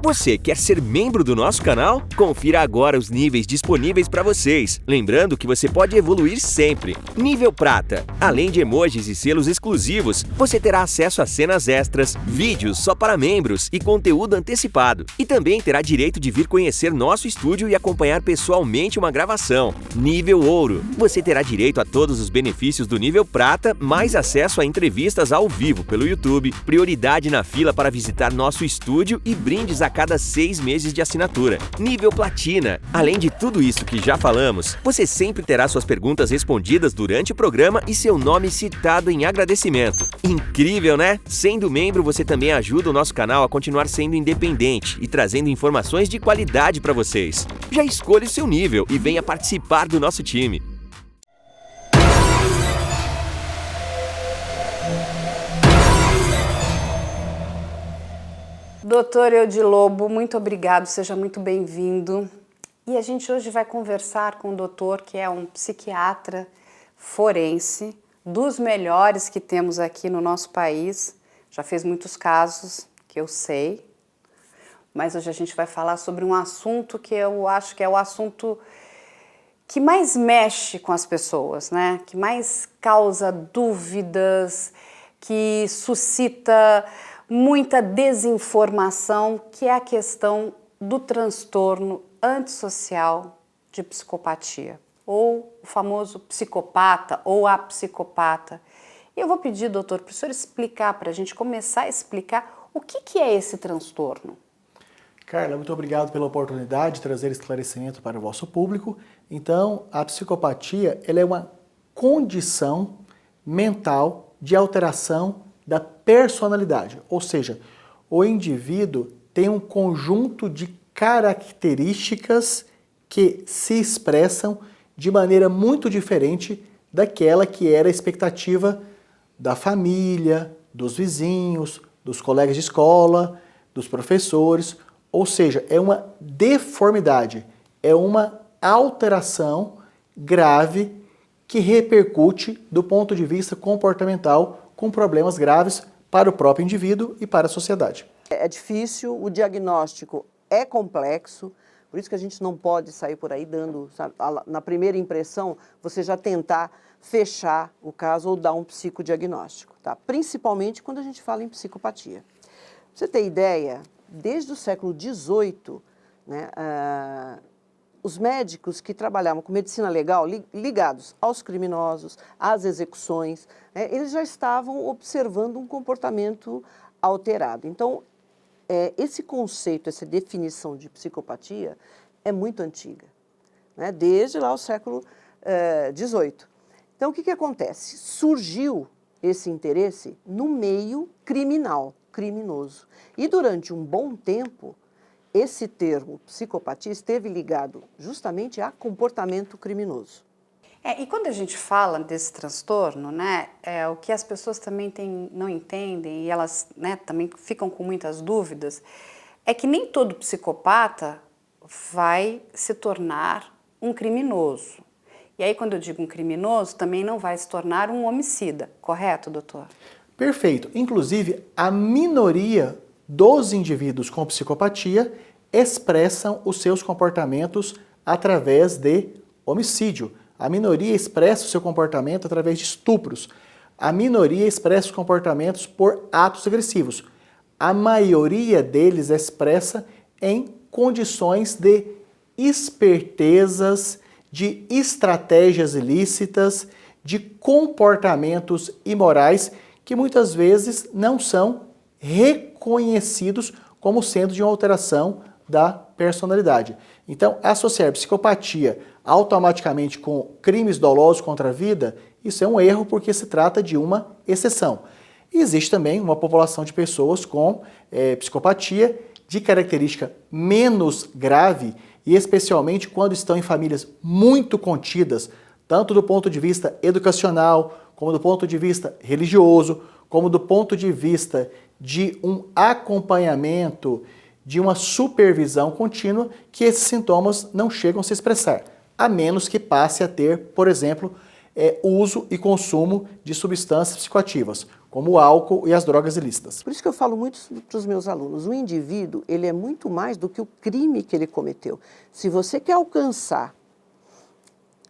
Você quer ser membro do nosso canal? Confira agora os níveis disponíveis para vocês. Lembrando que você pode evoluir sempre. Nível Prata. Além de emojis e selos exclusivos, você terá acesso a cenas extras, vídeos só para membros e conteúdo antecipado. E também terá direito de vir conhecer nosso estúdio e acompanhar pessoalmente uma gravação. Nível Ouro. Você terá direito a todos os benefícios do nível Prata, mais acesso a entrevistas ao vivo pelo YouTube, prioridade na fila para visitar nosso estúdio e brindes a cada 6 meses de assinatura. Nível Platina. Além de tudo isso que já falamos, você sempre terá suas perguntas respondidas durante o programa e seu nome citado em agradecimento. Incrível, né? Sendo membro, você também ajuda o nosso canal a continuar sendo independente e trazendo informações de qualidade para vocês. Já escolha o seu nível e venha participar do nosso time. Doutor Eudi Lobo, muito obrigado, seja muito bem-vindo. E a gente hoje vai conversar com o doutor, que é um psiquiatra forense, dos melhores que temos aqui no nosso país. Já fez muitos casos, que eu sei, mas hoje a gente vai falar sobre um assunto que eu acho que é o assunto que mais mexe com as pessoas, né? Que mais causa dúvidas, que suscita muita desinformação, que é a questão do transtorno antissocial de psicopatia, ou o famoso psicopata ou a psicopata. E eu vou pedir, doutor, para o senhor explicar, para a gente começar a explicar o que é esse transtorno. Carla, muito obrigado pela oportunidade de trazer esclarecimento para o vosso público. Então, a psicopatia ela é uma condição mental de alteração da personalidade, ou seja, o indivíduo tem um conjunto de características que se expressam de maneira muito diferente daquela que era a expectativa da família, dos vizinhos, dos colegas de escola, dos professores, ou seja, é uma deformidade, é uma alteração grave que repercute do ponto de vista comportamental com problemas graves para o próprio indivíduo e para a sociedade. É difícil, o diagnóstico é complexo, por isso que a gente não pode sair por aí dando, sabe, na primeira impressão, você já tentar fechar o caso ou dar um psicodiagnóstico, tá? Principalmente quando a gente fala em psicopatia. Pra você ter ideia, desde o século XVIII, né, os médicos que trabalhavam com medicina legal, ligados aos criminosos, às execuções, né, eles já estavam observando um comportamento alterado. Então, esse conceito, essa definição de psicopatia é muito antiga, né, desde lá o século XVIII. Então, o que acontece? Surgiu esse interesse no meio criminal, criminoso. E durante um bom tempo, esse termo psicopatia esteve ligado justamente a comportamento criminoso. E quando a gente fala desse transtorno, né, o que as pessoas também não entendem e elas, né, também ficam com muitas dúvidas, é que nem todo psicopata vai se tornar um criminoso. E aí, quando eu digo um criminoso, também não vai se tornar um homicida, correto, doutor? Perfeito. Inclusive, a minoria dos indivíduos com psicopatia expressam os seus comportamentos através de homicídio. A minoria expressa o seu comportamento através de estupros. A minoria expressa os comportamentos por atos agressivos. A maioria deles expressa em condições de espertezas, de estratégias ilícitas, de comportamentos imorais que muitas vezes não são reconhecidos como sendo de uma alteração da personalidade. Então, associar psicopatia automaticamente com crimes dolosos contra a vida, isso é um erro porque se trata de uma exceção. E existe também uma população de pessoas com psicopatia de característica menos grave e especialmente quando estão em famílias muito contidas, tanto do ponto de vista educacional, como do ponto de vista religioso, como do ponto de vista de um acompanhamento, de uma supervisão contínua, que esses sintomas não chegam a se expressar, a menos que passe a ter, por exemplo, uso e consumo de substâncias psicoativas, como o álcool e as drogas ilícitas. Por isso que eu falo muito para os meus alunos, o indivíduo, ele é muito mais do que o crime que ele cometeu. Se você quer alcançar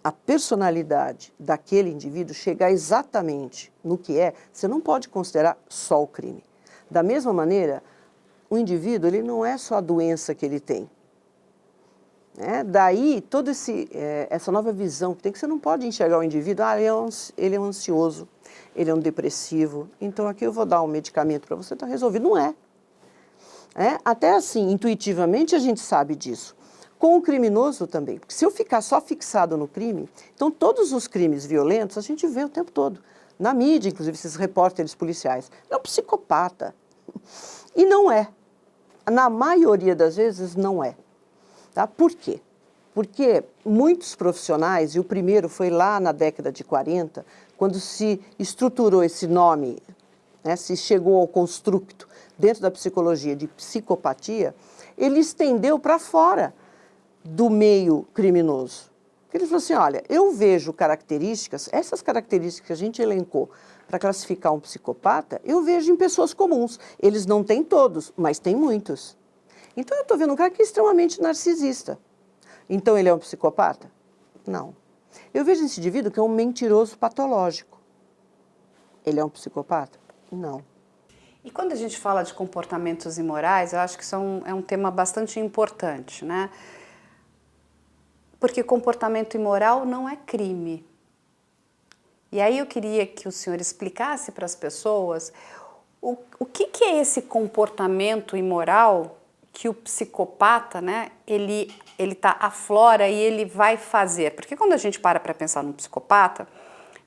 a personalidade daquele indivíduo, chegar exatamente no que é, você não pode considerar só o crime. Da mesma maneira, o indivíduo, ele não é só a doença que ele tem. Daí, toda essa nova visão que tem, que você não pode enxergar o indivíduo, ele é um ansioso, ele é um depressivo, então aqui eu vou dar um medicamento para você, está resolvido. Não é. Até assim, intuitivamente a gente sabe disso. Com o criminoso também, porque se eu ficar só fixado no crime, então todos os crimes violentos a gente vê o tempo todo. Na mídia, inclusive, esses repórteres policiais. É um psicopata. E não é. Na maioria das vezes, não é. Tá? Por quê? Porque muitos profissionais, e o primeiro foi lá na década de 40, quando se estruturou esse nome, se chegou ao construto dentro da psicologia de psicopatia, ele estendeu para fora do meio criminoso. Ele falou assim, olha, eu vejo características, essas características que a gente elencou para classificar um psicopata, eu vejo em pessoas comuns. Eles não têm todos, mas têm muitos. Então, eu estou vendo um cara que é extremamente narcisista. Então, ele é um psicopata? Não. Eu vejo esse indivíduo que é um mentiroso patológico. Ele é um psicopata? Não. E quando a gente fala de comportamentos imorais, eu acho que isso é um tema bastante importante, né? Porque comportamento imoral não é crime. E aí eu queria que o senhor explicasse para as pessoas o que é esse comportamento imoral que o psicopata, né, ele aflora e ele vai fazer. Porque quando a gente para pensar num psicopata,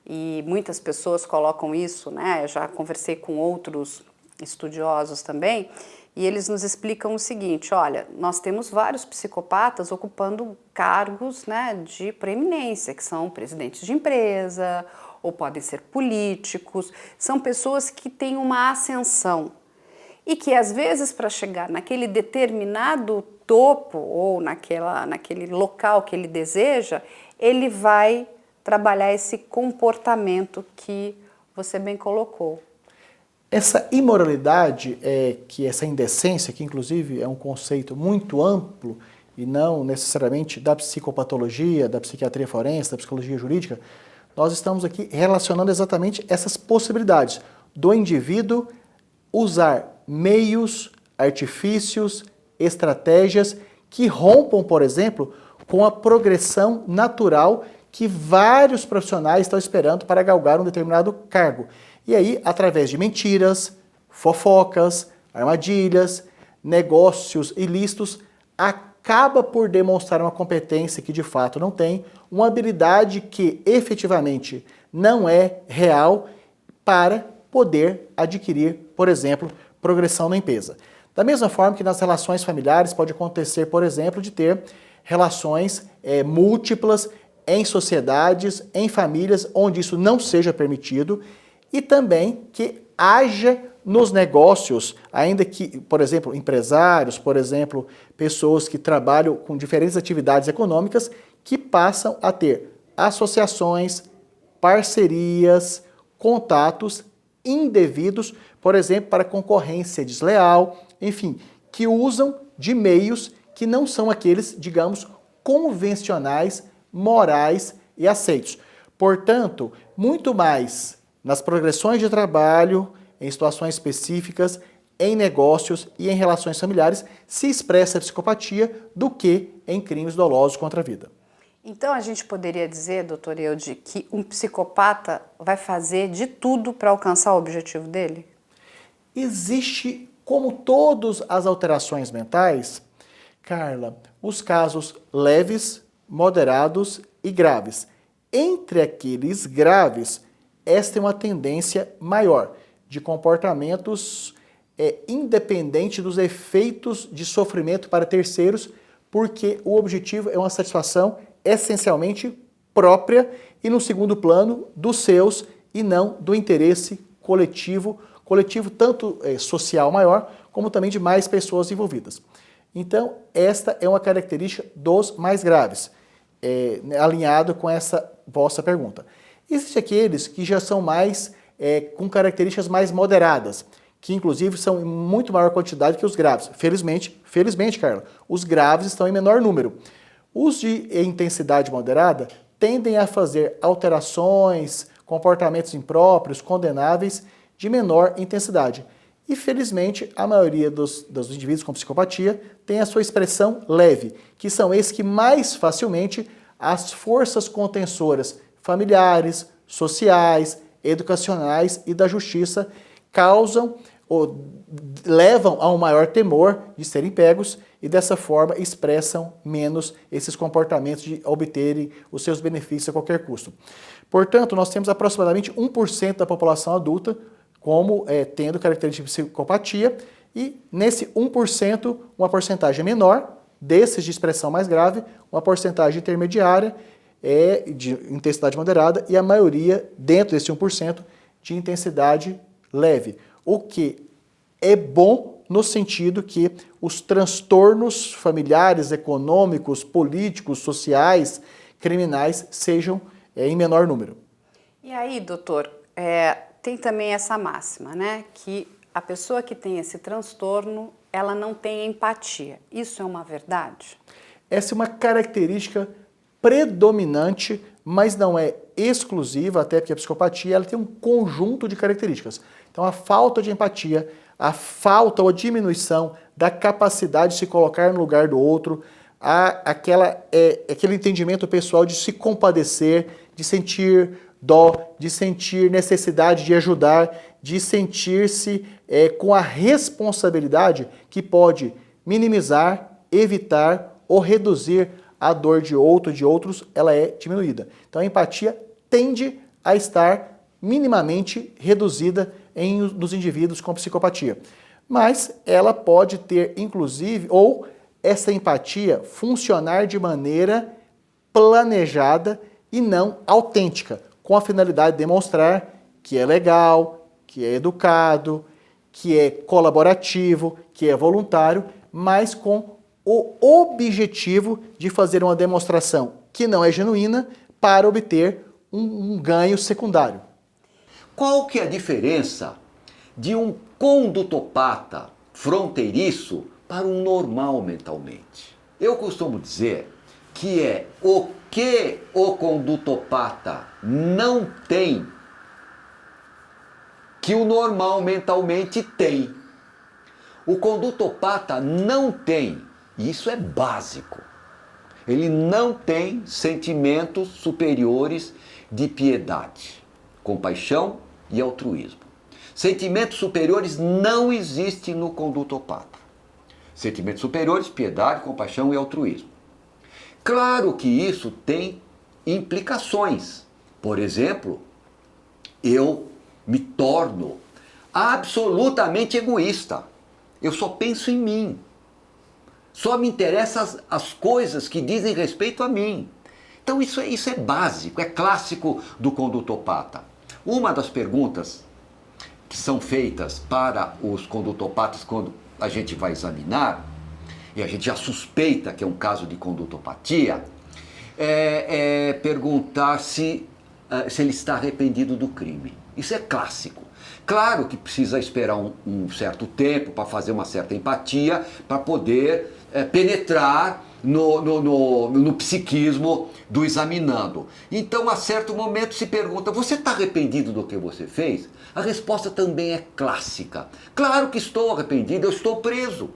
e muitas pessoas colocam isso, né, eu já conversei com outros estudiosos também, e eles nos explicam o seguinte, olha, nós temos vários psicopatas ocupando cargos, né, de preeminência, que são presidentes de empresa, ou podem ser políticos, são pessoas que têm uma ascensão. E que, às vezes, para chegar naquele determinado topo ou naquele local que ele deseja, ele vai trabalhar esse comportamento que você bem colocou. Essa imoralidade, essa indecência, que inclusive é um conceito muito amplo e não necessariamente da psicopatologia, da psiquiatria forense, da psicologia jurídica, nós estamos aqui relacionando exatamente essas possibilidades do indivíduo usar meios, artifícios, estratégias que rompam, por exemplo, com a progressão natural que vários profissionais estão esperando para galgar um determinado cargo. E aí, através de mentiras, fofocas, armadilhas, negócios ilícitos, acaba por demonstrar uma competência que de fato não tem, uma habilidade que efetivamente não é real para poder adquirir, por exemplo, progressão na empresa. Da mesma forma que nas relações familiares pode acontecer, por exemplo, de ter relações múltiplas em sociedades, em famílias, onde isso não seja permitido, e também que haja nos negócios, ainda que, por exemplo, empresários, por exemplo, pessoas que trabalham com diferentes atividades econômicas, que passam a ter associações, parcerias, contatos indevidos, por exemplo, para concorrência desleal, enfim, que usam de meios que não são aqueles, digamos, convencionais, morais e aceitos. Portanto, muito mais nas progressões de trabalho, em situações específicas, em negócios e em relações familiares, se expressa a psicopatia do que em crimes dolosos contra a vida. Então a gente poderia dizer, doutor Eude, que um psicopata vai fazer de tudo para alcançar o objetivo dele? Existe, como todas as alterações mentais, Carla, os casos leves, moderados e graves. Entre aqueles graves, esta é uma tendência maior de comportamentos independente dos efeitos de sofrimento para terceiros, porque o objetivo é uma satisfação essencialmente própria e no segundo plano dos seus e não do interesse coletivo tanto social maior, como também de mais pessoas envolvidas. Então, esta é uma característica dos mais graves, alinhado com essa vossa pergunta. Existem aqueles que já são mais com características mais moderadas, que inclusive são em muito maior quantidade que os graves. Felizmente, Carla, os graves estão em menor número. Os de intensidade moderada tendem a fazer alterações, comportamentos impróprios, condenáveis, de menor intensidade. E, felizmente, a maioria dos indivíduos com psicopatia tem a sua expressão leve, que são esses que mais facilmente as forças contensoras familiares, sociais, educacionais e da justiça causam ou levam a um maior temor de serem pegos e dessa forma expressam menos esses comportamentos de obterem os seus benefícios a qualquer custo. Portanto, nós temos aproximadamente 1% da população adulta como tendo característica de psicopatia e nesse 1%, uma porcentagem menor desses de expressão mais grave, uma porcentagem intermediária de intensidade moderada e a maioria dentro desse 1% de intensidade leve. O que é bom no sentido que os transtornos familiares, econômicos, políticos, sociais, criminais sejam em menor número. E aí, doutor, tem também essa máxima, né? Que a pessoa que tem esse transtorno, ela não tem empatia. Isso é uma verdade? Essa é uma característica predominante, mas não é exclusiva, até porque a psicopatia ela tem um conjunto de características. Então, a falta de empatia, a falta ou a diminuição da capacidade de se colocar no lugar do outro, aquele entendimento pessoal de se compadecer, de sentir dó, de sentir necessidade de ajudar, de sentir-se com a responsabilidade que pode minimizar, evitar ou reduzir a dor de outros, ela é diminuída. Então a empatia tende a estar minimamente reduzida nos indivíduos com psicopatia. Mas ela pode ter, inclusive, ou essa empatia funcionar de maneira planejada e não autêntica, com a finalidade de demonstrar que é legal, que é educado, que é colaborativo, que é voluntário, mas com o objetivo de fazer uma demonstração que não é genuína para obter um ganho secundário. Qual que é a diferença de um condutopata fronteiriço para um normal mentalmente? Eu costumo dizer que é o que o condutopata não tem que o normal mentalmente tem. O condutopata não tem, e isso é básico, ele não tem sentimentos superiores de piedade, compaixão e altruísmo. Sentimentos superiores não existem no condutopata. Sentimentos superiores, piedade, compaixão e altruísmo. Claro que isso tem implicações. Por exemplo, eu me torno absolutamente egoísta. Eu só penso em mim. Só me interessam as coisas que dizem respeito a mim. Então isso é básico, é clássico do condutopata. Uma das perguntas que são feitas para os condutopatas quando a gente vai examinar, e a gente já suspeita que é um caso de condutopatia, é perguntar se ele está arrependido do crime. Isso é clássico. Claro que precisa esperar um certo tempo para fazer uma certa empatia, para poder penetrar no psiquismo do examinando. Então, a certo momento se pergunta, você está arrependido do que você fez? A resposta também é clássica. Claro que estou arrependido, eu estou preso.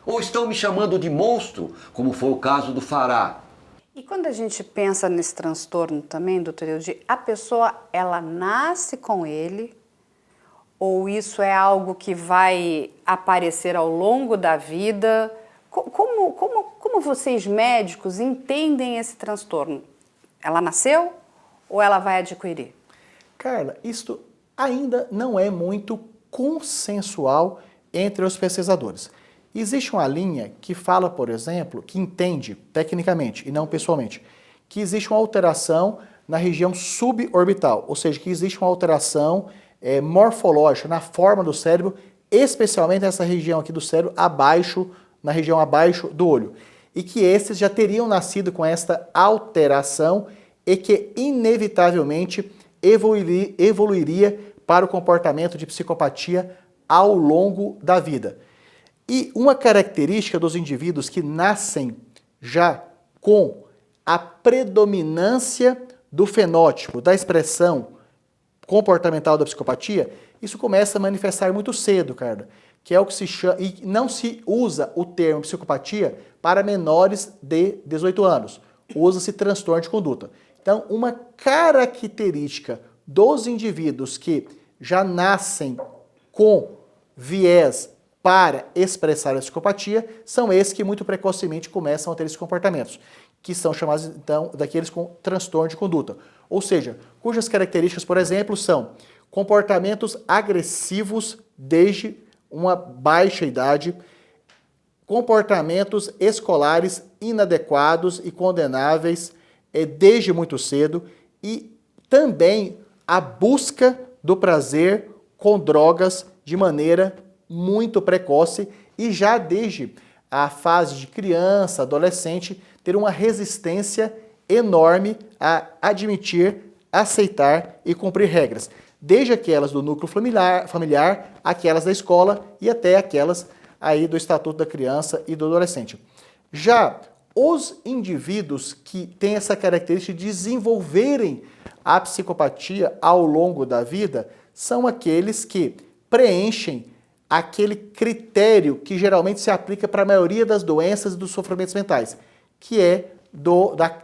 Ou estão me chamando de monstro, como foi o caso do Fará. E quando a gente pensa nesse transtorno também, doutor Eudi, a pessoa, ela nasce com ele, ou isso é algo que vai aparecer ao longo da vida? Como vocês médicos entendem esse transtorno? Ela nasceu ou ela vai adquirir? Carla, isto ainda não é muito consensual entre os pesquisadores. Existe uma linha que fala, por exemplo, que entende tecnicamente e não pessoalmente, que existe uma alteração na região suborbital, ou seja, que existe uma alteração morfológica na forma do cérebro, especialmente nessa região aqui do cérebro, na região abaixo do olho. E que esses já teriam nascido com esta alteração e que inevitavelmente evoluiria para o comportamento de psicopatia ao longo da vida. E uma característica dos indivíduos que nascem já com a predominância do fenótipo, da expressão comportamental da psicopatia, isso começa a manifestar muito cedo, Carla, que é o que se chama, e não se usa o termo psicopatia para menores de 18 anos, usa-se transtorno de conduta. Então, uma característica dos indivíduos que já nascem com viés para expressar a psicopatia são esses que muito precocemente começam a ter esses comportamentos, que são chamados, então, daqueles com transtorno de conduta. Ou seja, cujas características, por exemplo, são comportamentos agressivos desde uma baixa idade, comportamentos escolares inadequados e condenáveis desde muito cedo e também a busca do prazer com drogas de maneira muito precoce e já desde a fase de criança, adolescente, ter uma resistência enorme a admitir, aceitar e cumprir regras. Desde aquelas do núcleo familiar, aquelas da escola e até aquelas aí do Estatuto da Criança e do Adolescente. Já os indivíduos que têm essa característica de desenvolverem a psicopatia ao longo da vida são aqueles que preenchem aquele critério que geralmente se aplica para a maioria das doenças e dos sofrimentos mentais, que é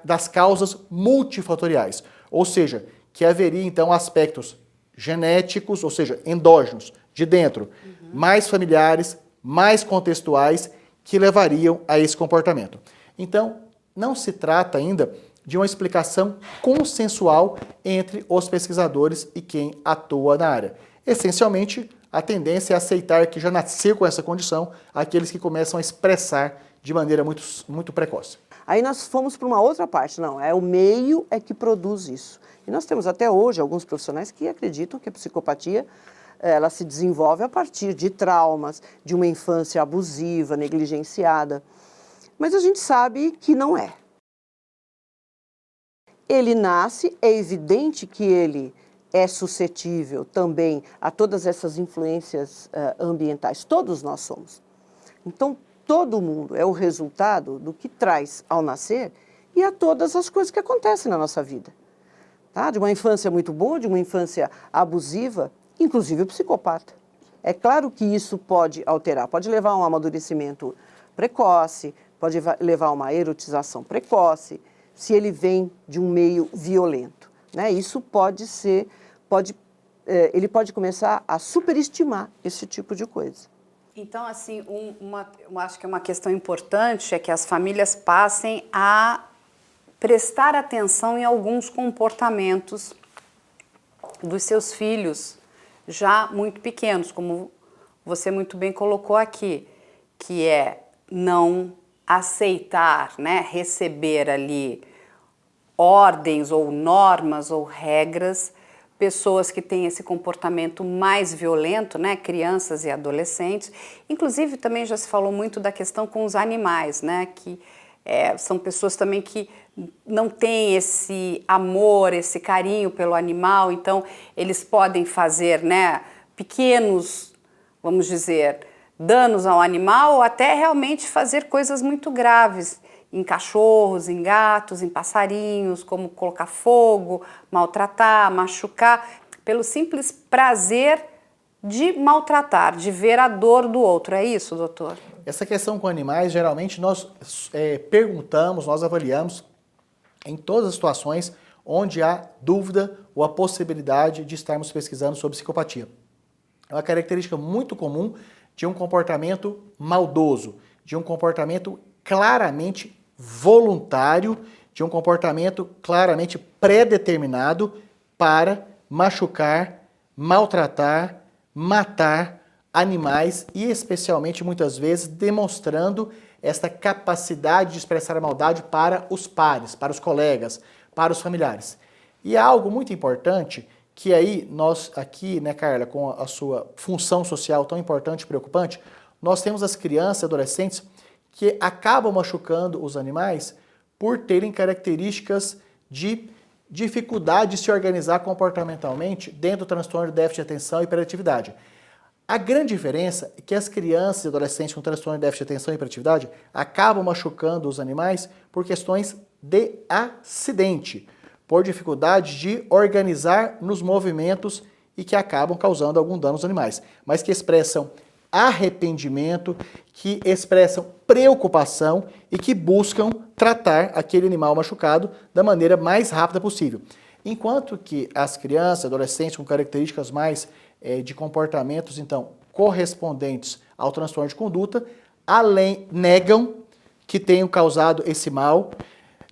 das causas multifatoriais. Ou seja, que haveria então aspectos genéticos, ou seja, endógenos, de dentro, mais familiares, mais contextuais, que levariam a esse comportamento. Então, não se trata ainda de uma explicação consensual entre os pesquisadores e quem atua na área. Essencialmente, a tendência é aceitar que já nasceu com essa condição aqueles que começam a expressar de maneira muito precoce. Aí nós fomos para uma outra parte, não, é o meio é que produz isso. E nós temos até hoje alguns profissionais que acreditam que a psicopatia ela se desenvolve a partir de traumas, de uma infância abusiva, negligenciada. Mas a gente sabe que não é. Ele nasce, é evidente que ele é suscetível também a todas essas influências ambientais. Todos nós somos. Então, todo mundo é o resultado do que traz ao nascer e a todas as coisas que acontecem na nossa vida. Tá? De uma infância muito boa, de uma infância abusiva, inclusive o psicopata. É claro que isso pode alterar, pode levar a um amadurecimento precoce, pode levar a uma erotização precoce, se ele vem de um meio violento. Né? Isso pode ser, ele pode começar a superestimar esse tipo de coisa. Então, assim, eu acho que uma questão importante é que as famílias passem a prestar atenção em alguns comportamentos dos seus filhos já muito pequenos, como você muito bem colocou aqui, que é não aceitar, né, receber ali ordens ou normas ou regras, pessoas que têm esse comportamento mais violento, né, crianças e adolescentes. Inclusive também já se falou muito da questão com os animais, né, que são pessoas também que não têm esse amor, esse carinho pelo animal, então eles podem fazer, né, pequenos, vamos dizer, danos ao animal ou até realmente fazer coisas muito graves em cachorros, em gatos, em passarinhos, como colocar fogo, maltratar, machucar, pelo simples prazer de maltratar, de ver a dor do outro. É isso, doutor? Essa questão com animais, geralmente nós perguntamos, nós avaliamos em todas as situações onde há dúvida ou a possibilidade de estarmos pesquisando sobre psicopatia. É uma característica muito comum de um comportamento maldoso, de um comportamento claramente voluntário, de um comportamento claramente pré-determinado para machucar, maltratar, matar animais e especialmente muitas vezes demonstrando esta capacidade de expressar a maldade para os pares, para os colegas, para os familiares. E há algo muito importante que aí nós aqui, né, Carla, com a sua função social tão importante e preocupante, nós temos as crianças e adolescentes que acabam machucando os animais por terem características de dificuldade de se organizar comportamentalmente dentro do transtorno de déficit de atenção e hiperatividade. A grande diferença é que as crianças e adolescentes com transtorno de déficit de atenção e hiperatividade acabam machucando os animais por questões de acidente, por dificuldade de organizar nos movimentos e que acabam causando algum dano aos animais, mas que expressam arrependimento, que expressam preocupação e que buscam tratar aquele animal machucado da maneira mais rápida possível. Enquanto que as crianças, adolescentes com características mais de comportamentos, então, correspondentes ao transtorno de conduta, negam que tenham causado esse mal,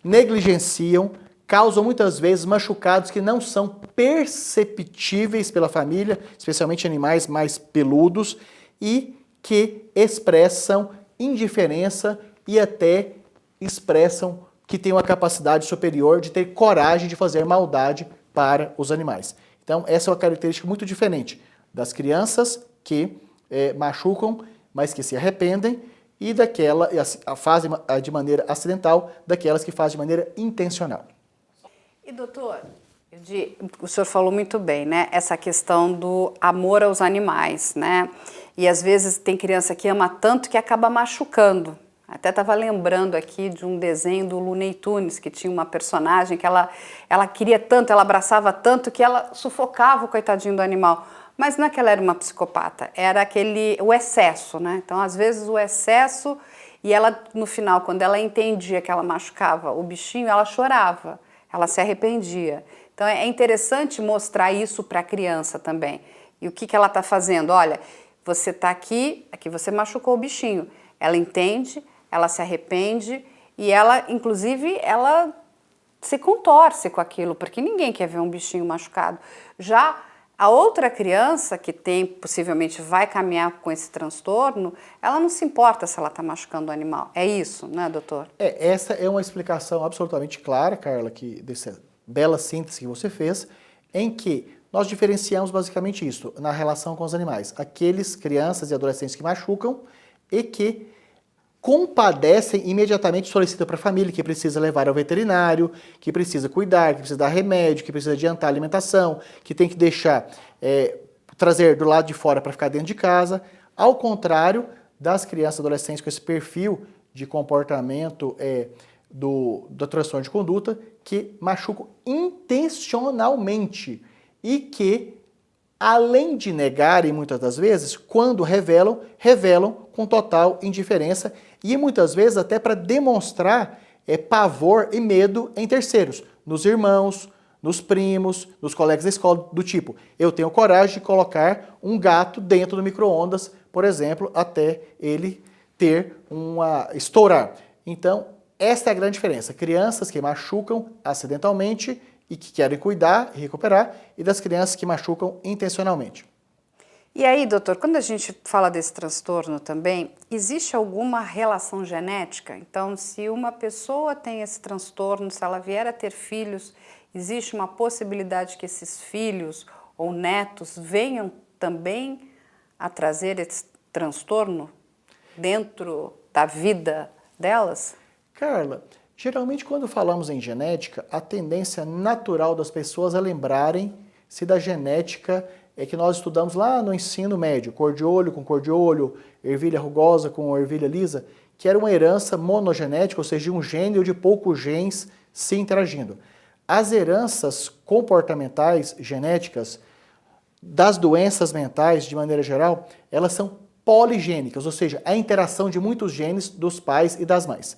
negligenciam, causam muitas vezes machucados que não são perceptíveis pela família, especialmente animais mais peludos, e que expressam indiferença e até expressam que têm uma capacidade superior de ter coragem de fazer maldade para os animais. Então, essa é uma característica muito diferente das crianças que machucam, mas que se arrependem, e fazem de maneira acidental, daquelas que fazem de maneira intencional. E doutor, o senhor falou muito bem, né? Essa questão do amor aos animais, né? E às vezes tem criança que ama tanto que acaba machucando. Até estava lembrando aqui de um desenho do Looney Tunes, que tinha uma personagem que ela queria tanto, ela abraçava tanto que ela sufocava o coitadinho do animal. Mas não é que ela era uma psicopata, era o excesso, né? Então, às vezes, o excesso, e ela, no final, quando ela entendia que ela machucava o bichinho, ela chorava, ela se arrependia. Então, é interessante mostrar isso para a criança também. E o que ela está fazendo? Olha, você está aqui você machucou o bichinho. Ela entende, ela se arrepende e ela, inclusive, ela se contorce com aquilo, porque ninguém quer ver um bichinho machucado. Já a outra criança que possivelmente vai caminhar com esse transtorno, ela não se importa se ela está machucando o animal. É isso, né, doutor? Essa é uma explicação absolutamente clara, Carla, dessa bela síntese que você fez, em que nós diferenciamos basicamente isso na relação com os animais. Aqueles crianças e adolescentes que machucam e que compadecem imediatamente, solicitam para a família que precisa levar ao veterinário, que precisa cuidar, que precisa dar remédio, que precisa adiantar a alimentação, que tem que deixar, trazer do lado de fora para ficar dentro de casa. Ao contrário das crianças e adolescentes com esse perfil de comportamento do transtorno de conduta, que machucam intencionalmente e que, além de negarem muitas das vezes, quando revelam com total indiferença e muitas vezes até para demonstrar pavor e medo em terceiros, nos irmãos, nos primos, nos colegas da escola, do tipo, eu tenho coragem de colocar um gato dentro do micro-ondas, por exemplo, até ele estourar. Então, esta é a grande diferença. Crianças que machucam acidentalmente e que querem cuidar e recuperar, e das crianças que machucam intencionalmente. E aí, doutor, quando a gente fala desse transtorno também, existe alguma relação genética? Então, se uma pessoa tem esse transtorno, se ela vier a ter filhos, existe uma possibilidade que esses filhos ou netos venham também a trazer esse transtorno dentro da vida delas? Carla, geralmente quando falamos em genética, a tendência natural das pessoas é lembrarem-se da genética que nós estudamos lá no ensino médio, cor de olho com cor de olho, ervilha rugosa com ervilha lisa, que era uma herança monogenética, ou seja, um gene ou de poucos genes se interagindo. As heranças comportamentais genéticas das doenças mentais, de maneira geral, elas são poligênicas, ou seja, a interação de muitos genes dos pais e das mães.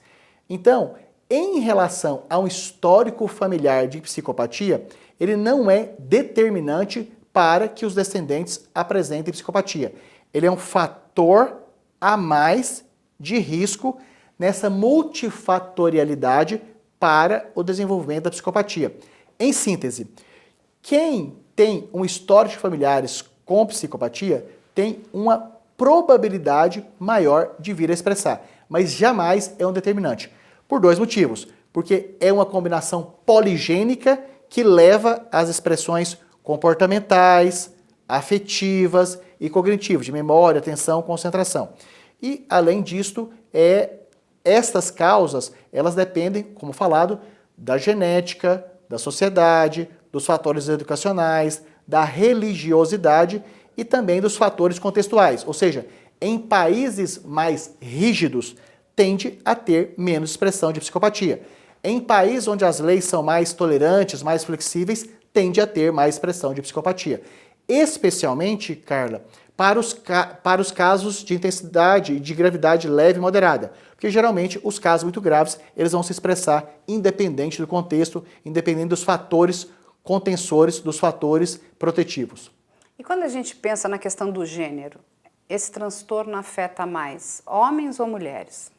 Então, em relação a um histórico familiar de psicopatia, ele não é determinante para que os descendentes apresentem psicopatia. Ele é um fator a mais de risco nessa multifatorialidade para o desenvolvimento da psicopatia. Em síntese, quem tem um histórico de familiares com psicopatia tem uma probabilidade maior de vir a expressar, mas jamais é um determinante. Por dois motivos. Porque é uma combinação poligênica que leva às expressões comportamentais, afetivas e cognitivas, de memória, atenção, concentração. E, além disto, estas causas, elas dependem, como falado, da genética, da sociedade, dos fatores educacionais, da religiosidade e também dos fatores contextuais. Ou seja, em países mais rígidos, tende a ter menos expressão de psicopatia. Em países onde as leis são mais tolerantes, mais flexíveis, tende a ter mais expressão de psicopatia. Especialmente, Carla, para os casos de intensidade e de gravidade leve e moderada. Porque geralmente os casos muito graves, eles vão se expressar independente do contexto, independente dos fatores contensores, dos fatores protetivos. E quando a gente pensa na questão do gênero, esse transtorno afeta mais homens ou mulheres?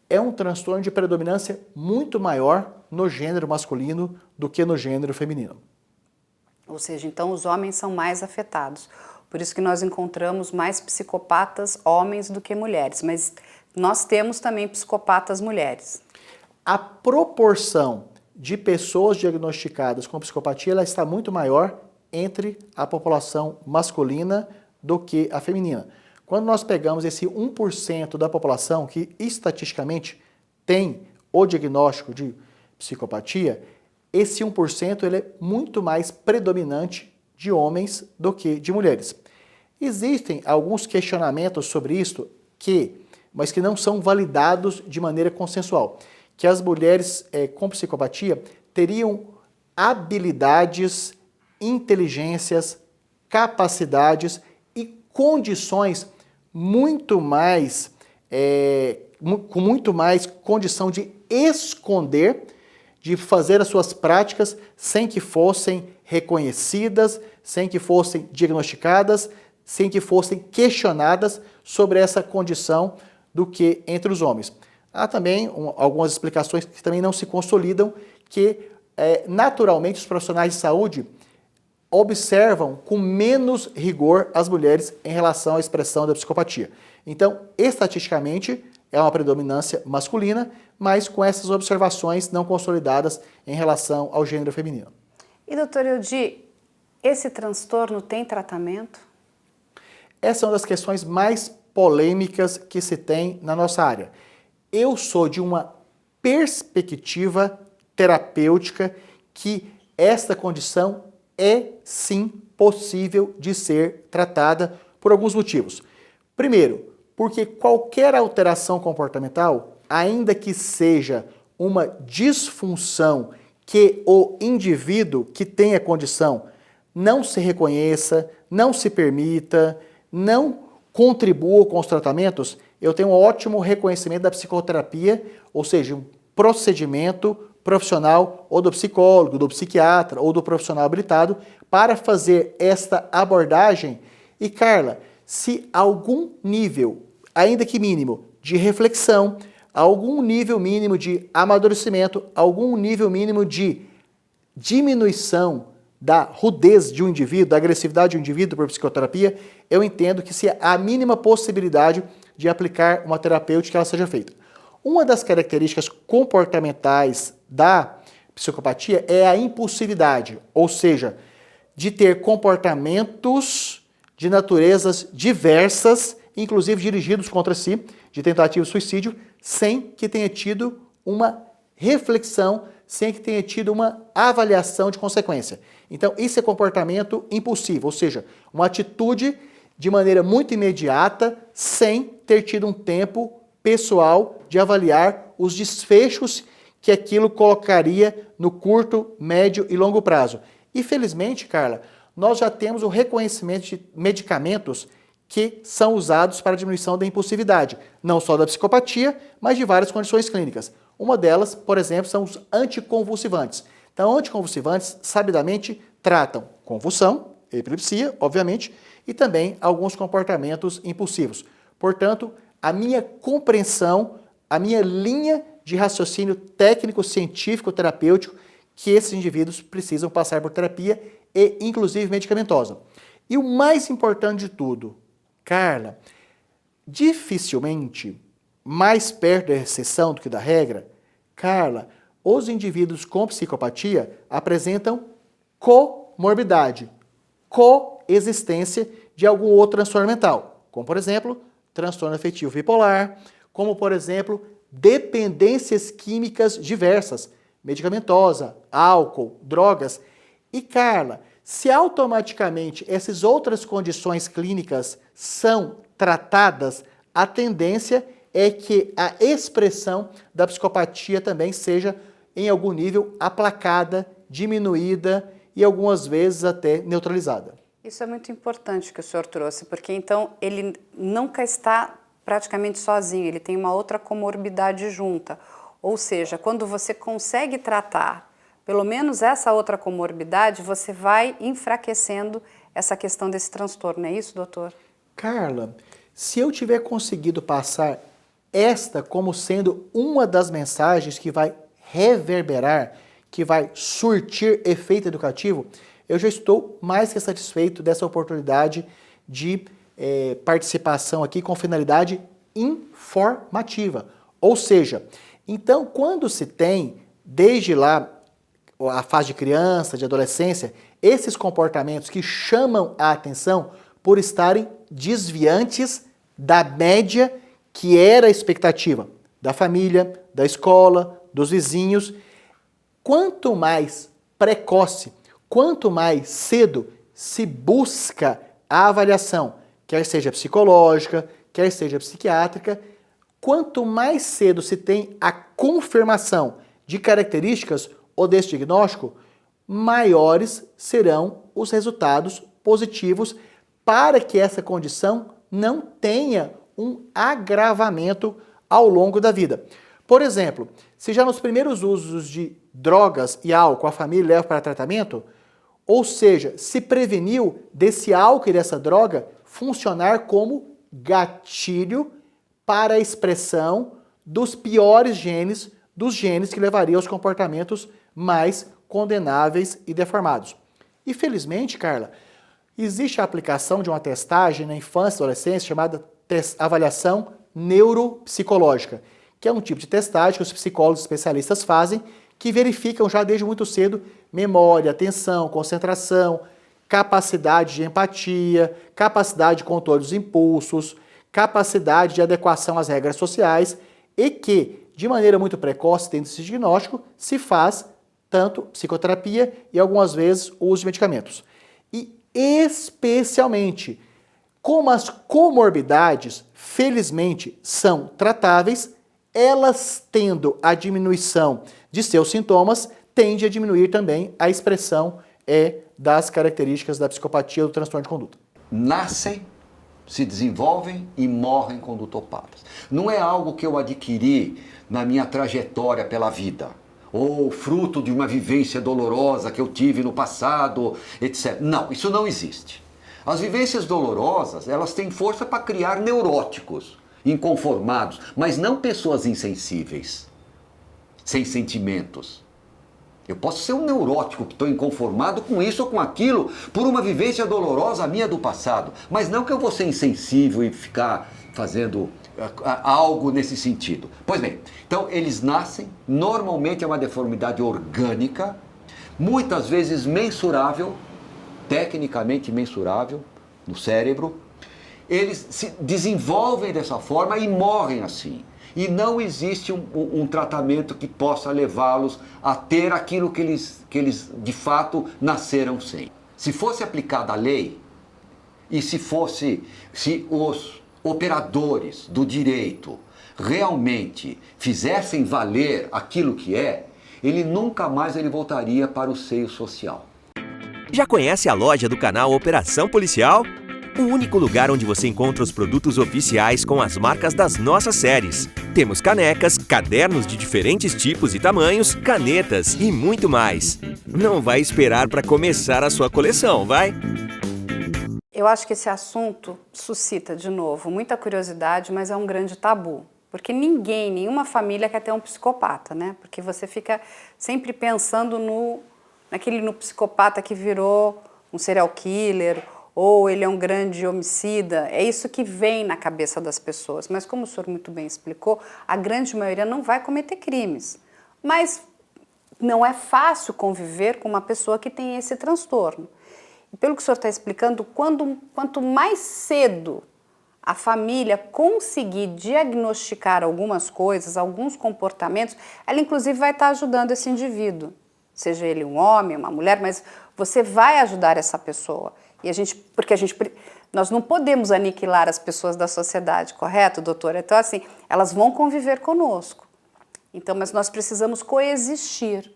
É um transtorno de predominância muito maior no gênero masculino do que no gênero feminino. Ou seja, então os homens são mais afetados. Por isso que nós encontramos mais psicopatas homens do que mulheres. Mas nós temos também psicopatas mulheres. A proporção de pessoas diagnosticadas com psicopatia ela está muito maior entre a população masculina do que a feminina. Quando nós pegamos esse 1% da população que estatisticamente tem o diagnóstico de psicopatia, esse 1% ele é muito mais predominante de homens do que de mulheres. Existem alguns questionamentos sobre isso mas que não são validados de maneira consensual, que as mulheres com psicopatia teriam habilidades, inteligências, capacidades e condições muito mais, com muito mais condição de esconder, de fazer as suas práticas sem que fossem reconhecidas, sem que fossem diagnosticadas, sem que fossem questionadas sobre essa condição do que entre os homens. Há também algumas explicações que também não se consolidam, que naturalmente os profissionais de saúde observam com menos rigor as mulheres em relação à expressão da psicopatia. Então, estatisticamente, é uma predominância masculina, mas com essas observações não consolidadas em relação ao gênero feminino. E, doutor Eudi, esse transtorno tem tratamento? Essa é uma das questões mais polêmicas que se tem na nossa área. Eu sou de uma perspectiva terapêutica que esta condição é sim possível de ser tratada por alguns motivos. Primeiro, porque qualquer alteração comportamental, ainda que seja uma disfunção que o indivíduo que tem a condição não se reconheça, não se permita, não contribua com os tratamentos, eu tenho um ótimo reconhecimento da psicoterapia, ou seja, um procedimento profissional ou do psicólogo, do psiquiatra ou do profissional habilitado para fazer esta abordagem. E, Carla, se algum nível, ainda que mínimo, de reflexão, algum nível mínimo de amadurecimento, algum nível mínimo de diminuição da rudez de um indivíduo, da agressividade de um indivíduo por psicoterapia, eu entendo que se há a mínima possibilidade de aplicar uma terapêutica, ela seja feita. Uma das características comportamentais da psicopatia é a impulsividade, ou seja, de ter comportamentos de naturezas diversas, inclusive dirigidos contra si, de tentativa de suicídio, sem que tenha tido uma reflexão, sem que tenha tido uma avaliação de consequência. Então, isso é comportamento impulsivo, ou seja, uma atitude de maneira muito imediata, sem ter tido um tempo pessoal de avaliar os desfechos que aquilo colocaria no curto, médio e longo prazo. E felizmente, Carla, nós já temos o reconhecimento de medicamentos que são usados para a diminuição da impulsividade, não só da psicopatia, mas de várias condições clínicas. Uma delas, por exemplo, são os anticonvulsivantes. Então, anticonvulsivantes, sabidamente, tratam convulsão, epilepsia, obviamente, e também alguns comportamentos impulsivos. Portanto, a minha compreensão, a minha linha de raciocínio técnico, científico, terapêutico, que esses indivíduos precisam passar por terapia e, inclusive, medicamentosa. E o mais importante de tudo, Carla, dificilmente, mais perto da exceção do que da regra, Carla, os indivíduos com psicopatia apresentam comorbidade, coexistência de algum outro transtorno mental, como, por exemplo, transtorno afetivo bipolar, como, por exemplo, dependências químicas diversas, medicamentosa, álcool, drogas. E Carla, se automaticamente essas outras condições clínicas são tratadas, a tendência é que a expressão da psicopatia também seja, em algum nível, aplacada, diminuída e algumas vezes até neutralizada. Isso é muito importante que o senhor trouxe, porque então ele nunca está praticamente sozinho, ele tem uma outra comorbidade junta. Ou seja, quando você consegue tratar pelo menos essa outra comorbidade, você vai enfraquecendo essa questão desse transtorno, é isso, doutor? Carla, se eu tiver conseguido passar esta como sendo uma das mensagens que vai reverberar, que vai surtir efeito educativo, eu já estou mais que satisfeito dessa oportunidade de participação aqui com finalidade informativa. Ou seja, então quando se tem, desde lá, a fase de criança, de adolescência, esses comportamentos que chamam a atenção por estarem desviantes da média que era a expectativa da família, da escola, dos vizinhos, quanto mais precoce, quanto mais cedo se busca a avaliação, quer seja psicológica, quer seja psiquiátrica, quanto mais cedo se tem a confirmação de características ou desse diagnóstico, maiores serão os resultados positivos para que essa condição não tenha um agravamento ao longo da vida. Por exemplo, se já nos primeiros usos de drogas e álcool a família leva para tratamento, ou seja, se preveniu desse álcool e dessa droga funcionar como gatilho para a expressão dos piores genes, dos genes que levariam aos comportamentos mais condenáveis e deformados. E felizmente, Carla, existe a aplicação de uma testagem na infância e adolescência chamada avaliação neuropsicológica, que é um tipo de testagem que os psicólogos especialistas fazem, que verificam já desde muito cedo memória, atenção, concentração, capacidade de empatia, capacidade de controle dos impulsos, capacidade de adequação às regras sociais e que, de maneira muito precoce, dentro desse diagnóstico, se faz tanto psicoterapia e algumas vezes o uso de medicamentos. E especialmente, como as comorbidades, felizmente, são tratáveis, elas tendo a diminuição de seus sintomas, tende a diminuir também a expressão das características da psicopatia ou do transtorno de conduta. Nascem, se desenvolvem e morrem condutopatas. Não é algo que eu adquiri na minha trajetória pela vida, ou fruto de uma vivência dolorosa que eu tive no passado, etc. Não, isso não existe. As vivências dolorosas, elas têm força para criar neuróticos, inconformados, mas não pessoas insensíveis, sem sentimentos. Eu posso ser um neurótico que estou inconformado com isso ou com aquilo por uma vivência dolorosa minha do passado, mas não que eu vou ser insensível e ficar fazendo algo nesse sentido. Pois bem, então eles nascem, normalmente é uma deformidade orgânica, muitas vezes mensurável, tecnicamente mensurável no cérebro. Eles se desenvolvem dessa forma e morrem assim. E não existe um tratamento que possa levá-los a ter aquilo que eles de fato nasceram sem. Se fosse aplicada a lei e se os operadores do direito realmente fizessem valer aquilo que ele nunca mais voltaria para o seio social. Já conhece a loja do canal Operação Policial? O único lugar onde você encontra os produtos oficiais com as marcas das nossas séries. Temos canecas, cadernos de diferentes tipos e tamanhos, canetas e muito mais. Não vai esperar para começar a sua coleção, vai? Eu acho que esse assunto suscita, de novo, muita curiosidade, mas é um grande tabu. Porque nenhuma família quer ter um psicopata, né? Porque você fica sempre pensando no psicopata que virou um serial killer, ou ele é um grande homicida. É isso que vem na cabeça das pessoas. Mas como o senhor muito bem explicou, a grande maioria não vai cometer crimes. Mas não é fácil conviver com uma pessoa que tem esse transtorno. E pelo que o senhor está explicando, quanto mais cedo a família conseguir diagnosticar algumas coisas, alguns comportamentos, ela inclusive vai estar ajudando esse indivíduo, seja ele um homem, uma mulher, mas você vai ajudar essa pessoa. E nós não podemos aniquilar as pessoas da sociedade, correto, doutora? Então, assim, elas vão conviver conosco. Então, mas nós precisamos coexistir.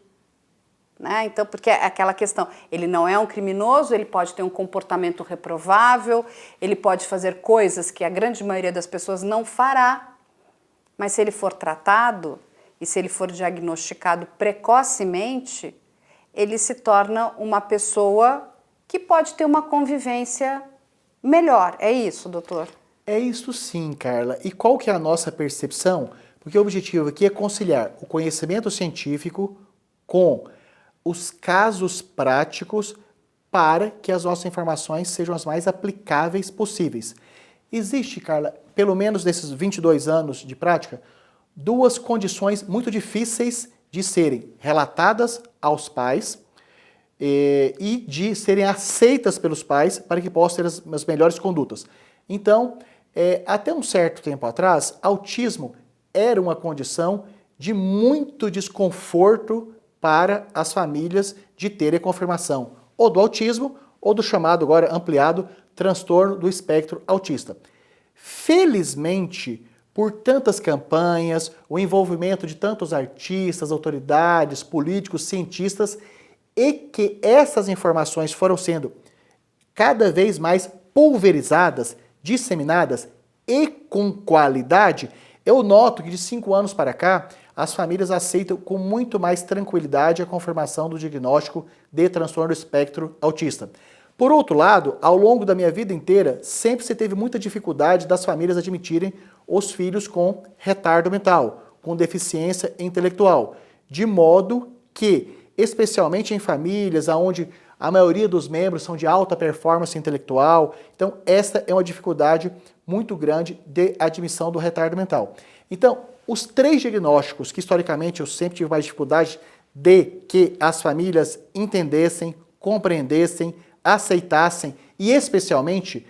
Né? Então, porque é aquela questão, ele não é um criminoso, ele pode ter um comportamento reprovável, ele pode fazer coisas que a grande maioria das pessoas não fará, mas se ele for tratado e se ele for diagnosticado precocemente, ele se torna uma pessoa que pode ter uma convivência melhor. É isso, doutor? É isso sim, Carla. E qual que é a nossa percepção? Porque o objetivo aqui é conciliar o conhecimento científico com os casos práticos para que as nossas informações sejam as mais aplicáveis possíveis. Existe, Carla, pelo menos nesses 22 anos de prática, duas condições muito difíceis de serem relatadas aos pais e de serem aceitas pelos pais para que possam ter as melhores condutas. Então, até um certo tempo atrás, autismo era uma condição de muito desconforto para as famílias de terem a confirmação ou do autismo ou do chamado, agora ampliado, transtorno do espectro autista. Felizmente, por tantas campanhas, o envolvimento de tantos artistas, autoridades, políticos, cientistas, e que essas informações foram sendo cada vez mais pulverizadas, disseminadas e com qualidade, eu noto que de 5 anos para cá, as famílias aceitam com muito mais tranquilidade a confirmação do diagnóstico de transtorno do espectro autista. Por outro lado, ao longo da minha vida inteira, sempre se teve muita dificuldade das famílias admitirem os filhos com retardo mental, com deficiência intelectual, de modo que, especialmente em famílias onde a maioria dos membros são de alta performance intelectual, então esta é uma dificuldade muito grande de admissão do retardo mental. Então, os 3 diagnósticos que historicamente eu sempre tive mais dificuldade de que as famílias entendessem, compreendessem, aceitassem e especialmente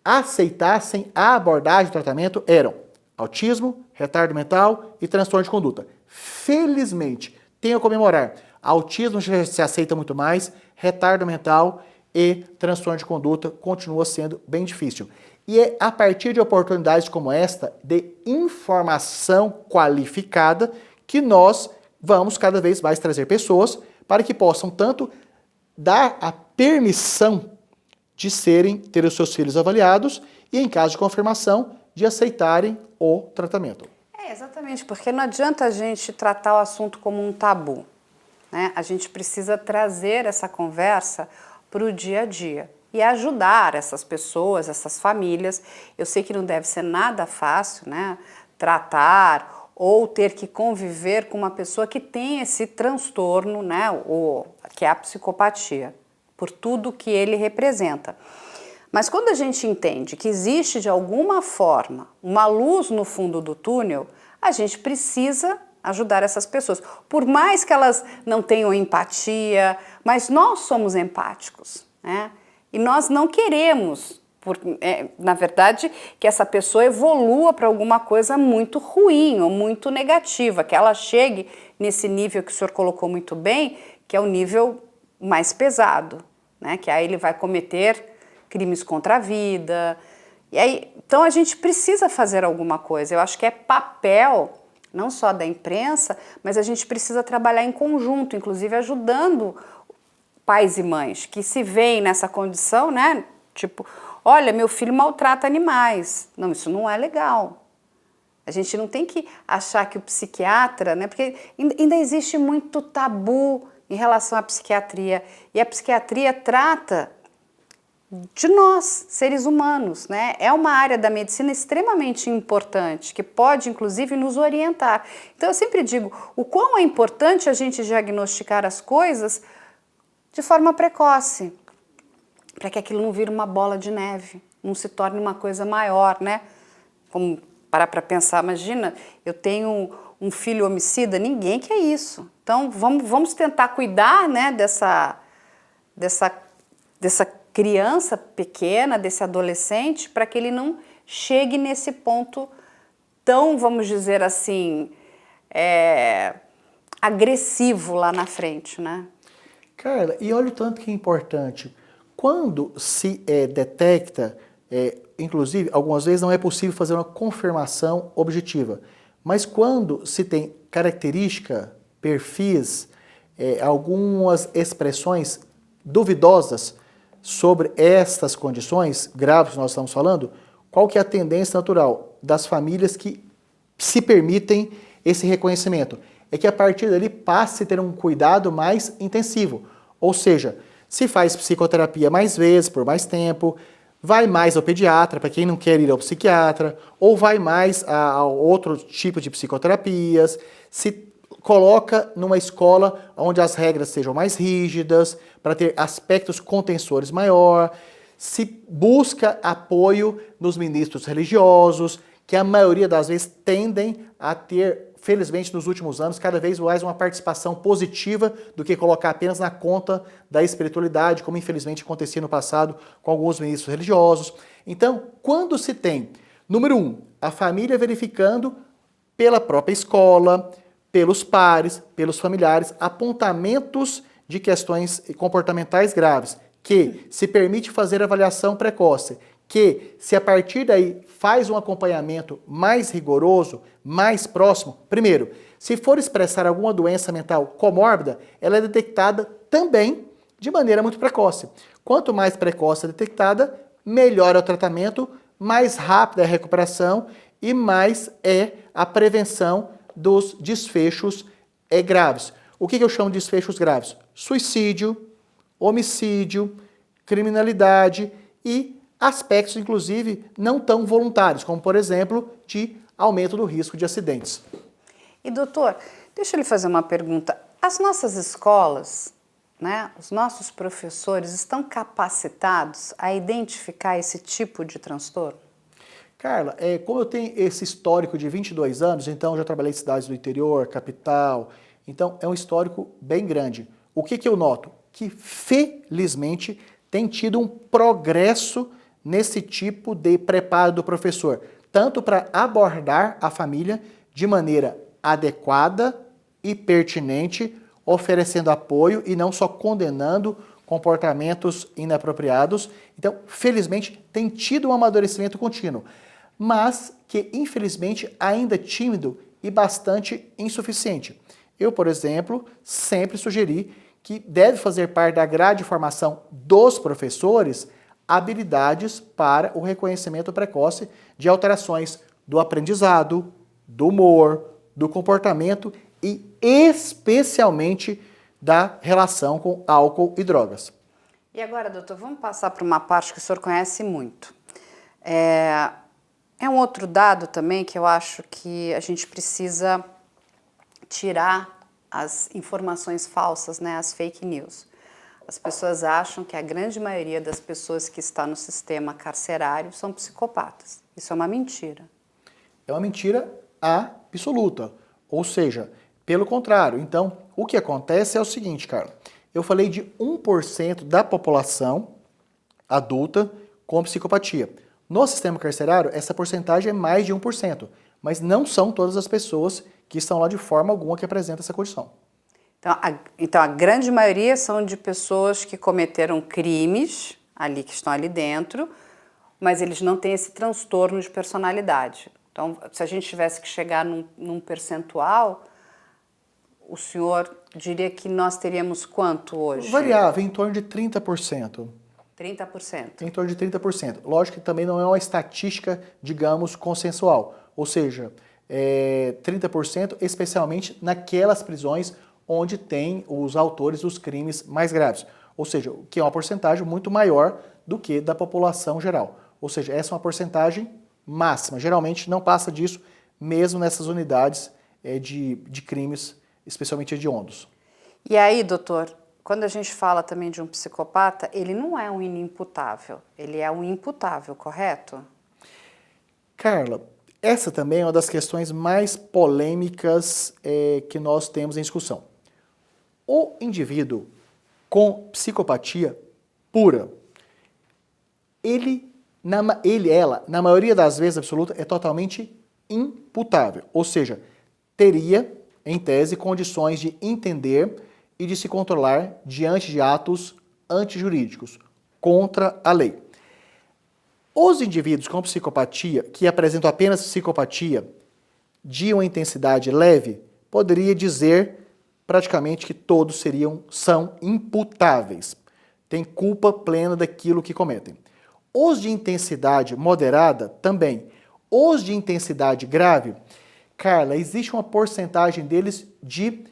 aceitassem a abordagem do tratamento eram autismo, retardo mental e transtorno de conduta. Felizmente, tenho a comemorar, autismo já se aceita muito mais, retardo mental e transtorno de conduta continua sendo bem difícil. E é a partir de oportunidades como esta, de informação qualificada, que nós vamos cada vez mais trazer pessoas para que possam tanto dar a permissão de ter os seus filhos avaliados e, em caso de confirmação, de aceitarem o tratamento. Exatamente, porque não adianta a gente tratar o assunto como um tabu, né? A gente precisa trazer essa conversa para o dia a dia e ajudar essas pessoas, essas famílias. Eu sei que não deve ser nada fácil, né? Tratar ou ter que conviver com uma pessoa que tem esse transtorno, né? Que é a psicopatia, por tudo que ele representa. Mas quando a gente entende que existe de alguma forma uma luz no fundo do túnel, a gente precisa ajudar essas pessoas. Por mais que elas não tenham empatia, mas nós somos empáticos, né? E nós não queremos, na verdade, que essa pessoa evolua para alguma coisa muito ruim ou muito negativa, que ela chegue nesse nível que o senhor colocou muito bem, que é o nível mais pesado, né? Que aí ele vai cometer crimes contra a vida. E aí, então a gente precisa fazer alguma coisa. Eu acho que é papel, não só da imprensa, mas a gente precisa trabalhar em conjunto, inclusive ajudando pais e mães que se veem nessa condição, né? Tipo, olha, meu filho maltrata animais. Não, isso não é legal. A gente não tem que achar que o psiquiatra, né? Porque ainda existe muito tabu em relação à psiquiatria. E a psiquiatria trata de nós, seres humanos, né? É uma área da medicina extremamente importante, que pode, inclusive, nos orientar. Então, eu sempre digo, o quão é importante a gente diagnosticar as coisas de forma precoce, para que aquilo não vire uma bola de neve, não se torne uma coisa maior, né? Como parar para pensar, imagina, eu tenho um filho homicida, ninguém quer isso. Então, vamos tentar cuidar, né, dessa criança pequena, desse adolescente, para que ele não chegue nesse ponto tão, vamos dizer assim, agressivo lá na frente, né? Carla, e olha o tanto que é importante. Quando se detecta, inclusive, algumas vezes não é possível fazer uma confirmação objetiva, mas quando se tem característica, perfis, algumas expressões duvidosas sobre estas condições graves que nós estamos falando, qual que é a tendência natural das famílias que se permitem esse reconhecimento? É que a partir dali passe a ter um cuidado mais intensivo. Ou seja, se faz psicoterapia mais vezes, por mais tempo, vai mais ao pediatra, para quem não quer ir ao psiquiatra, ou vai mais a outro tipo de psicoterapias, se coloca numa escola onde as regras sejam mais rígidas, para ter aspectos contensores maior, se busca apoio nos ministros religiosos, que a maioria das vezes tendem a ter, felizmente nos últimos anos, cada vez mais uma participação positiva do que colocar apenas na conta da espiritualidade, como infelizmente acontecia no passado com alguns ministros religiosos. Então, quando se tem, número 1, a família verificando pela própria escola, pelos pares, pelos familiares, apontamentos de questões comportamentais graves, que se permite fazer avaliação precoce, que se a partir daí faz um acompanhamento mais rigoroso, mais próximo, primeiro, se for expressar alguma doença mental comórbida, ela é detectada também de maneira muito precoce. Quanto mais precoce é detectada, melhor é o tratamento, mais rápida é a recuperação e mais é a prevenção dos desfechos graves. O que eu chamo de desfechos graves? Suicídio, homicídio, criminalidade e aspectos, inclusive, não tão voluntários, como, por exemplo, de aumento do risco de acidentes. E, doutor, deixa eu lhe fazer uma pergunta. As nossas escolas, né, os nossos professores estão capacitados a identificar esse tipo de transtorno? Carla, como eu tenho esse histórico de 22 anos, então já trabalhei em cidades do interior, capital, então é um histórico bem grande. O que eu noto? Que, felizmente, tem tido um progresso nesse tipo de preparo do professor, tanto para abordar a família de maneira adequada e pertinente, oferecendo apoio e não só condenando comportamentos inapropriados. Então, felizmente, tem tido um amadurecimento contínuo, mas que, infelizmente, ainda tímido e bastante insuficiente. Eu, por exemplo, sempre sugeri que deve fazer parte da grade de formação dos professores habilidades para o reconhecimento precoce de alterações do aprendizado, do humor, do comportamento e especialmente da relação com álcool e drogas. E agora, doutor, vamos passar para uma parte que o senhor conhece muito. É um outro dado também que eu acho que a gente precisa tirar as informações falsas, né, as fake news. As pessoas acham que a grande maioria das pessoas que está no sistema carcerário são psicopatas. Isso é uma mentira. É uma mentira absoluta. Ou seja, pelo contrário. Então, o que acontece é o seguinte, Carla. Eu falei de 1% da população adulta com psicopatia. No sistema carcerário, essa porcentagem é mais de 1%. Mas não são todas as pessoas que estão lá de forma alguma que apresentam essa condição. Então, a grande maioria são de pessoas que cometeram crimes ali, que estão ali dentro, mas eles não têm esse transtorno de personalidade. Então, se a gente tivesse que chegar num percentual, o senhor diria que nós teríamos quanto hoje? Variável, em torno de 30%. 30%. Em torno de 30%. Lógico que também não é uma estatística, digamos, consensual. Ou seja, 30% especialmente naquelas prisões onde tem os autores dos crimes mais graves. Ou seja, que é uma porcentagem muito maior do que da população geral. Ou seja, essa é uma porcentagem máxima. Geralmente não passa disso, mesmo nessas unidades de crimes, especialmente hediondos. E aí, doutor, quando a gente fala também de um psicopata, ele não é um inimputável, ele é um imputável, correto? Carla, essa também é uma das questões mais polêmicas que nós temos em discussão. O indivíduo com psicopatia pura, ele ela, na maioria das vezes absoluta, é totalmente imputável. Ou seja, teria, em tese, condições de entender e de se controlar diante de atos antijurídicos, contra a lei. Os indivíduos com psicopatia, que apresentam apenas psicopatia de uma intensidade leve, poderia dizer praticamente que todos são imputáveis, têm culpa plena daquilo que cometem. Os de intensidade moderada também. Os de intensidade grave, Carla, existe uma porcentagem deles de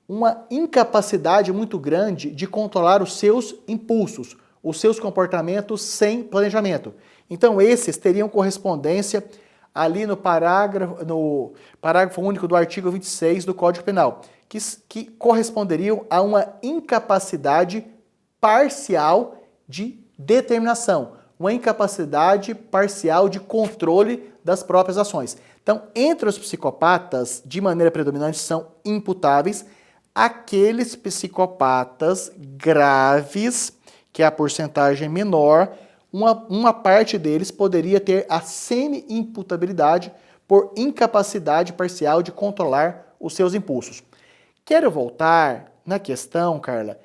uma incapacidade muito grande de controlar os seus impulsos, os seus comportamentos sem planejamento. Então, esses teriam correspondência ali no parágrafo único do artigo 26 do Código Penal, que corresponderiam a uma incapacidade parcial de determinação, uma incapacidade parcial de controle das próprias ações. Então, entre os psicopatas, de maneira predominante, são imputáveis aqueles psicopatas graves, que é a porcentagem menor, uma parte deles poderia ter a semi-imputabilidade por incapacidade parcial de controlar os seus impulsos. Quero voltar na questão, Carla,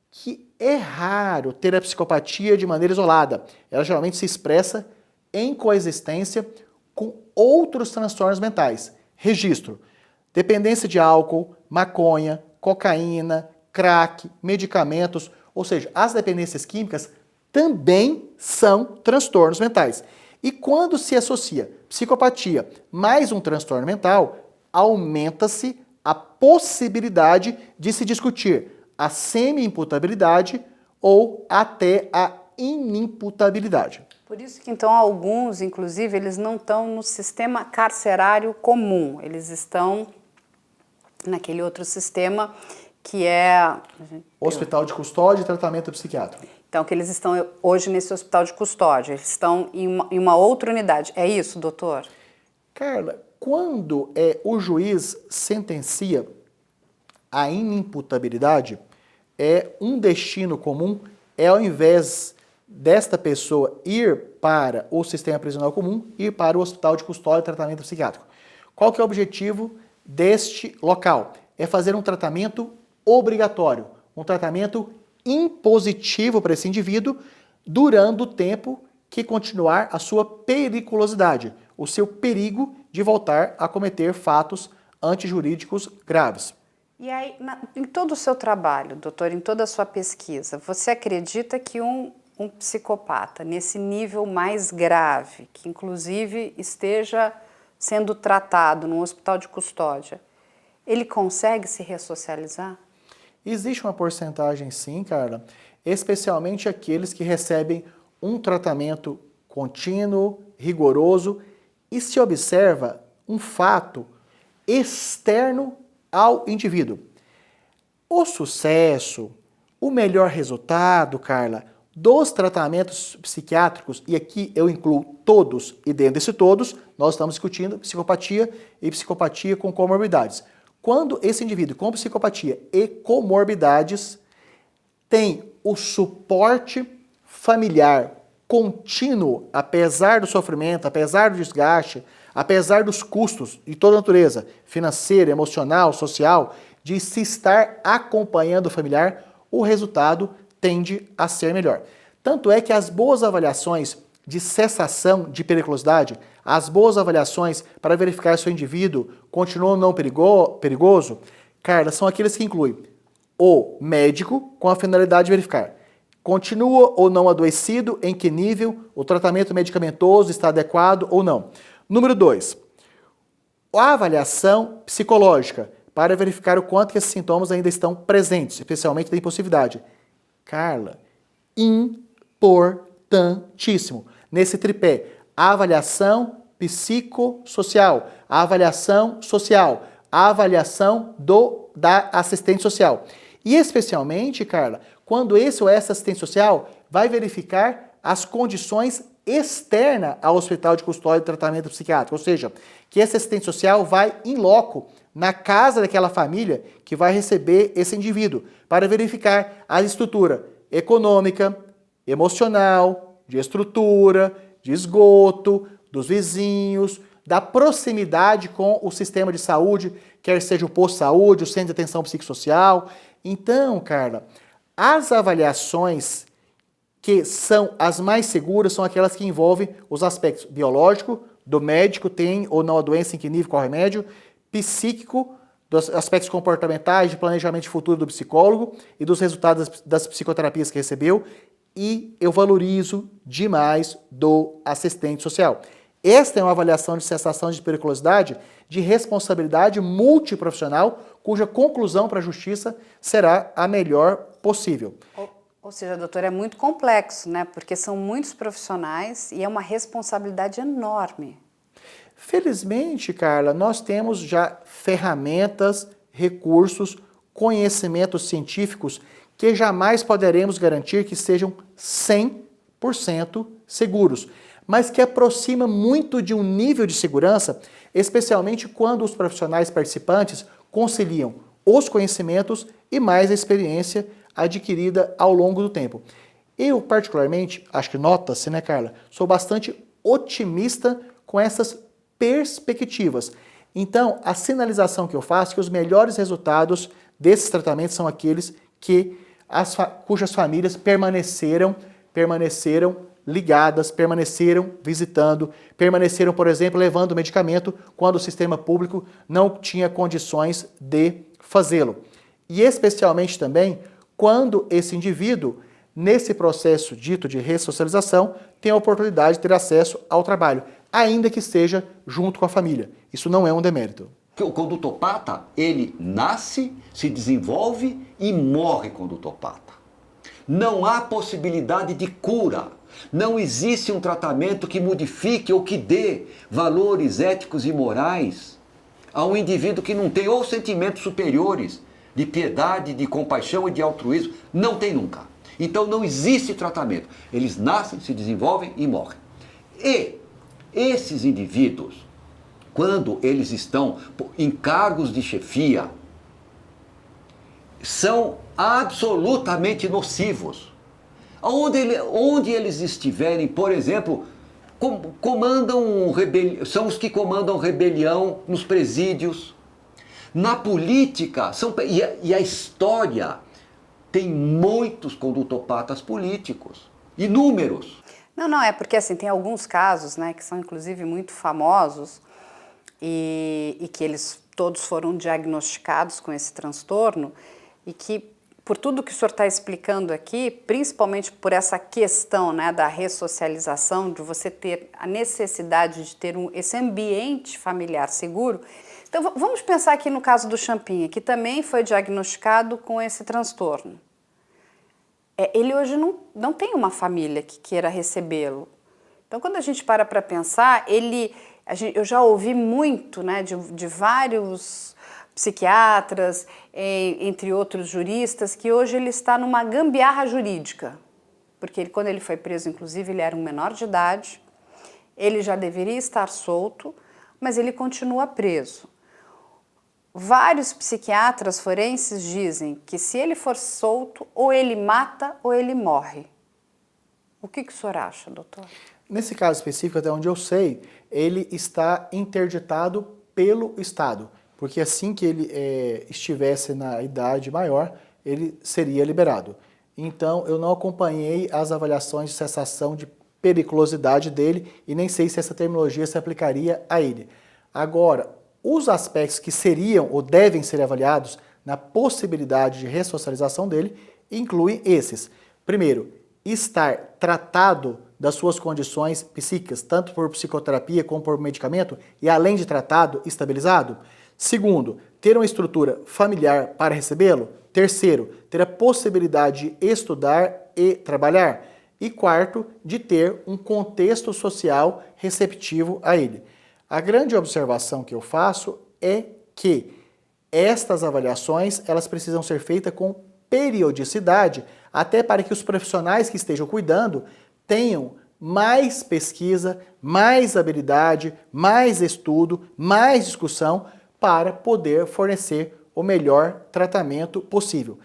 que é raro ter a psicopatia de maneira isolada. Ela geralmente se expressa em coexistência com outros transtornos mentais. Registro: dependência de álcool, maconha, cocaína, crack, medicamentos, ou seja, as dependências químicas também são transtornos mentais. E quando se associa psicopatia mais um transtorno mental, aumenta-se a possibilidade de se discutir a semi-imputabilidade ou até a inimputabilidade. Por isso que então alguns, inclusive, eles não estão no sistema carcerário comum, eles estão naquele outro sistema que é... Hospital de custódia e tratamento psiquiátrico. Então, que eles estão hoje nesse hospital de custódia, eles estão em uma outra unidade. É isso, doutor? Carla, quando o juiz sentencia a inimputabilidade, um destino comum ao invés desta pessoa ir para o sistema prisional comum, ir para o hospital de custódia e tratamento psiquiátrico. Qual que é o objetivo deste local? É fazer um tratamento obrigatório, um tratamento impositivo para esse indivíduo, durando o tempo que continuar a sua periculosidade, o seu perigo de voltar a cometer fatos antijurídicos graves. E aí, em todo o seu trabalho, doutor, em toda a sua pesquisa, você acredita que um psicopata nesse nível mais grave, que inclusive esteja sendo tratado num hospital de custódia, ele consegue se ressocializar? Existe uma porcentagem sim, Carla, especialmente aqueles que recebem um tratamento contínuo, rigoroso, e se observa um fato externo ao indivíduo. O sucesso, o melhor resultado, Carla, dos tratamentos psiquiátricos, e aqui eu incluo todos, e dentro desse todos, nós estamos discutindo psicopatia e psicopatia com comorbidades. Quando esse indivíduo com psicopatia e comorbidades tem o suporte familiar contínuo, apesar do sofrimento, apesar do desgaste, apesar dos custos de toda natureza, financeira, emocional, social, de se estar acompanhando o familiar, o resultado tende a ser melhor. Tanto é que as boas avaliações de cessação de periculosidade, as boas avaliações para verificar se o indivíduo continua ou não perigoso, Carla, são aqueles que incluem o médico com a finalidade de verificar continua ou não adoecido, em que nível, o tratamento medicamentoso está adequado ou não. Número 2, a avaliação psicológica para verificar o quanto que esses sintomas ainda estão presentes, especialmente da impulsividade. Carla, importantíssimo. Nesse tripé, a avaliação psicossocial, a avaliação social, a avaliação da assistente social. E especialmente, Carla, quando esse ou essa assistente social vai verificar as condições externas ao hospital de custódia e tratamento psiquiátrico, ou seja, que esse assistente social vai in loco, na casa daquela família que vai receber esse indivíduo, para verificar a estrutura econômica, emocional, de estrutura, de esgoto, dos vizinhos, da proximidade com o sistema de saúde, quer seja o posto de saúde, o centro de atenção psicossocial. Então, Carla, as avaliações que são as mais seguras são aquelas que envolvem os aspectos biológico, do médico, tem ou não a doença, em que nível, qual remédio, psíquico, dos aspectos comportamentais, de planejamento de futuro do psicólogo e dos resultados das psicoterapias que recebeu. E eu valorizo demais do assistente social. Esta é uma avaliação de cessação de periculosidade de responsabilidade multiprofissional, cuja conclusão para a justiça será a melhor possível. Ou seja, doutor, é muito complexo, né? Porque são muitos profissionais e é uma responsabilidade enorme. Felizmente, Carla, nós temos já ferramentas, recursos, conhecimentos científicos que jamais poderemos garantir que sejam 100% seguros, mas que aproxima muito de um nível de segurança, especialmente quando os profissionais participantes conciliam os conhecimentos e mais a experiência adquirida ao longo do tempo. Eu, particularmente, acho que nota-se, né, Carla, sou bastante otimista com essas perspectivas. Então, a sinalização que eu faço é que os melhores resultados desses tratamentos são aqueles que cujas famílias permaneceram ligadas, permaneceram visitando, permaneceram, por exemplo, levando medicamento quando o sistema público não tinha condições de fazê-lo. E especialmente também quando esse indivíduo, nesse processo dito de ressocialização, tem a oportunidade de ter acesso ao trabalho, ainda que seja junto com a família. Isso não é um demérito. O condutopata, ele nasce, se desenvolve e morre condutopata. Não há possibilidade de cura. Não existe um tratamento que modifique ou que dê valores éticos e morais a um indivíduo que não tem ou sentimentos superiores de piedade, de compaixão e de altruísmo. Não tem nunca. Então não existe tratamento. Eles nascem, se desenvolvem e morrem. E esses indivíduos, quando eles estão em cargos de chefia, são absolutamente nocivos. Onde eles estiverem, por exemplo, são os que comandam rebelião nos presídios. Na política, e a história tem muitos condutopatas políticos, inúmeros. Não, é porque assim, tem alguns casos, né, que são inclusive muito famosos e que eles todos foram diagnosticados com esse transtorno e que, por tudo que o senhor está explicando aqui, principalmente por essa questão, né, da ressocialização, de você ter a necessidade de ter esse ambiente familiar seguro. Então vamos pensar aqui no caso do Champinha, que também foi diagnosticado com esse transtorno. Ele hoje não tem uma família que queira recebê-lo. Então, quando a gente para pensar, eu já ouvi muito, né, de vários psiquiatras, entre outros juristas, que hoje ele está numa gambiarra jurídica. Porque quando ele foi preso, inclusive, ele era um menor de idade, ele já deveria estar solto, mas ele continua preso. Vários psiquiatras forenses dizem que se ele for solto, ou ele mata ou ele morre. O que o senhor acha, doutor? Nesse caso específico, até onde eu sei, ele está interditado pelo Estado, porque assim que ele estivesse na idade maior, ele seria liberado. Então, eu não acompanhei as avaliações de cessação de periculosidade dele e nem sei se essa terminologia se aplicaria a ele. Agora, os aspectos que seriam ou devem ser avaliados na possibilidade de ressocialização dele incluem esses. Primeiro, estar tratado das suas condições psíquicas, tanto por psicoterapia como por medicamento, e além de tratado, estabilizado. Segundo, ter uma estrutura familiar para recebê-lo. Terceiro, ter a possibilidade de estudar e trabalhar. E quarto, de ter um contexto social receptivo a ele. A grande observação que eu faço é que estas avaliações elas precisam ser feitas com periodicidade, até para que os profissionais que estejam cuidando tenham mais pesquisa, mais habilidade, mais estudo, mais discussão para poder fornecer o melhor tratamento possível.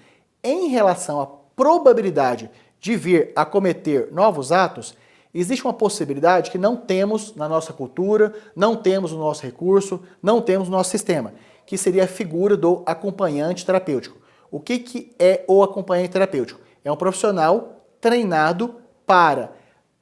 Em relação à probabilidade de vir a cometer novos atos, Existe uma possibilidade que não temos na nossa cultura, não temos no nosso recurso, não temos no nosso sistema, que seria a figura do acompanhante terapêutico. O que é o acompanhante terapêutico? É um profissional treinado para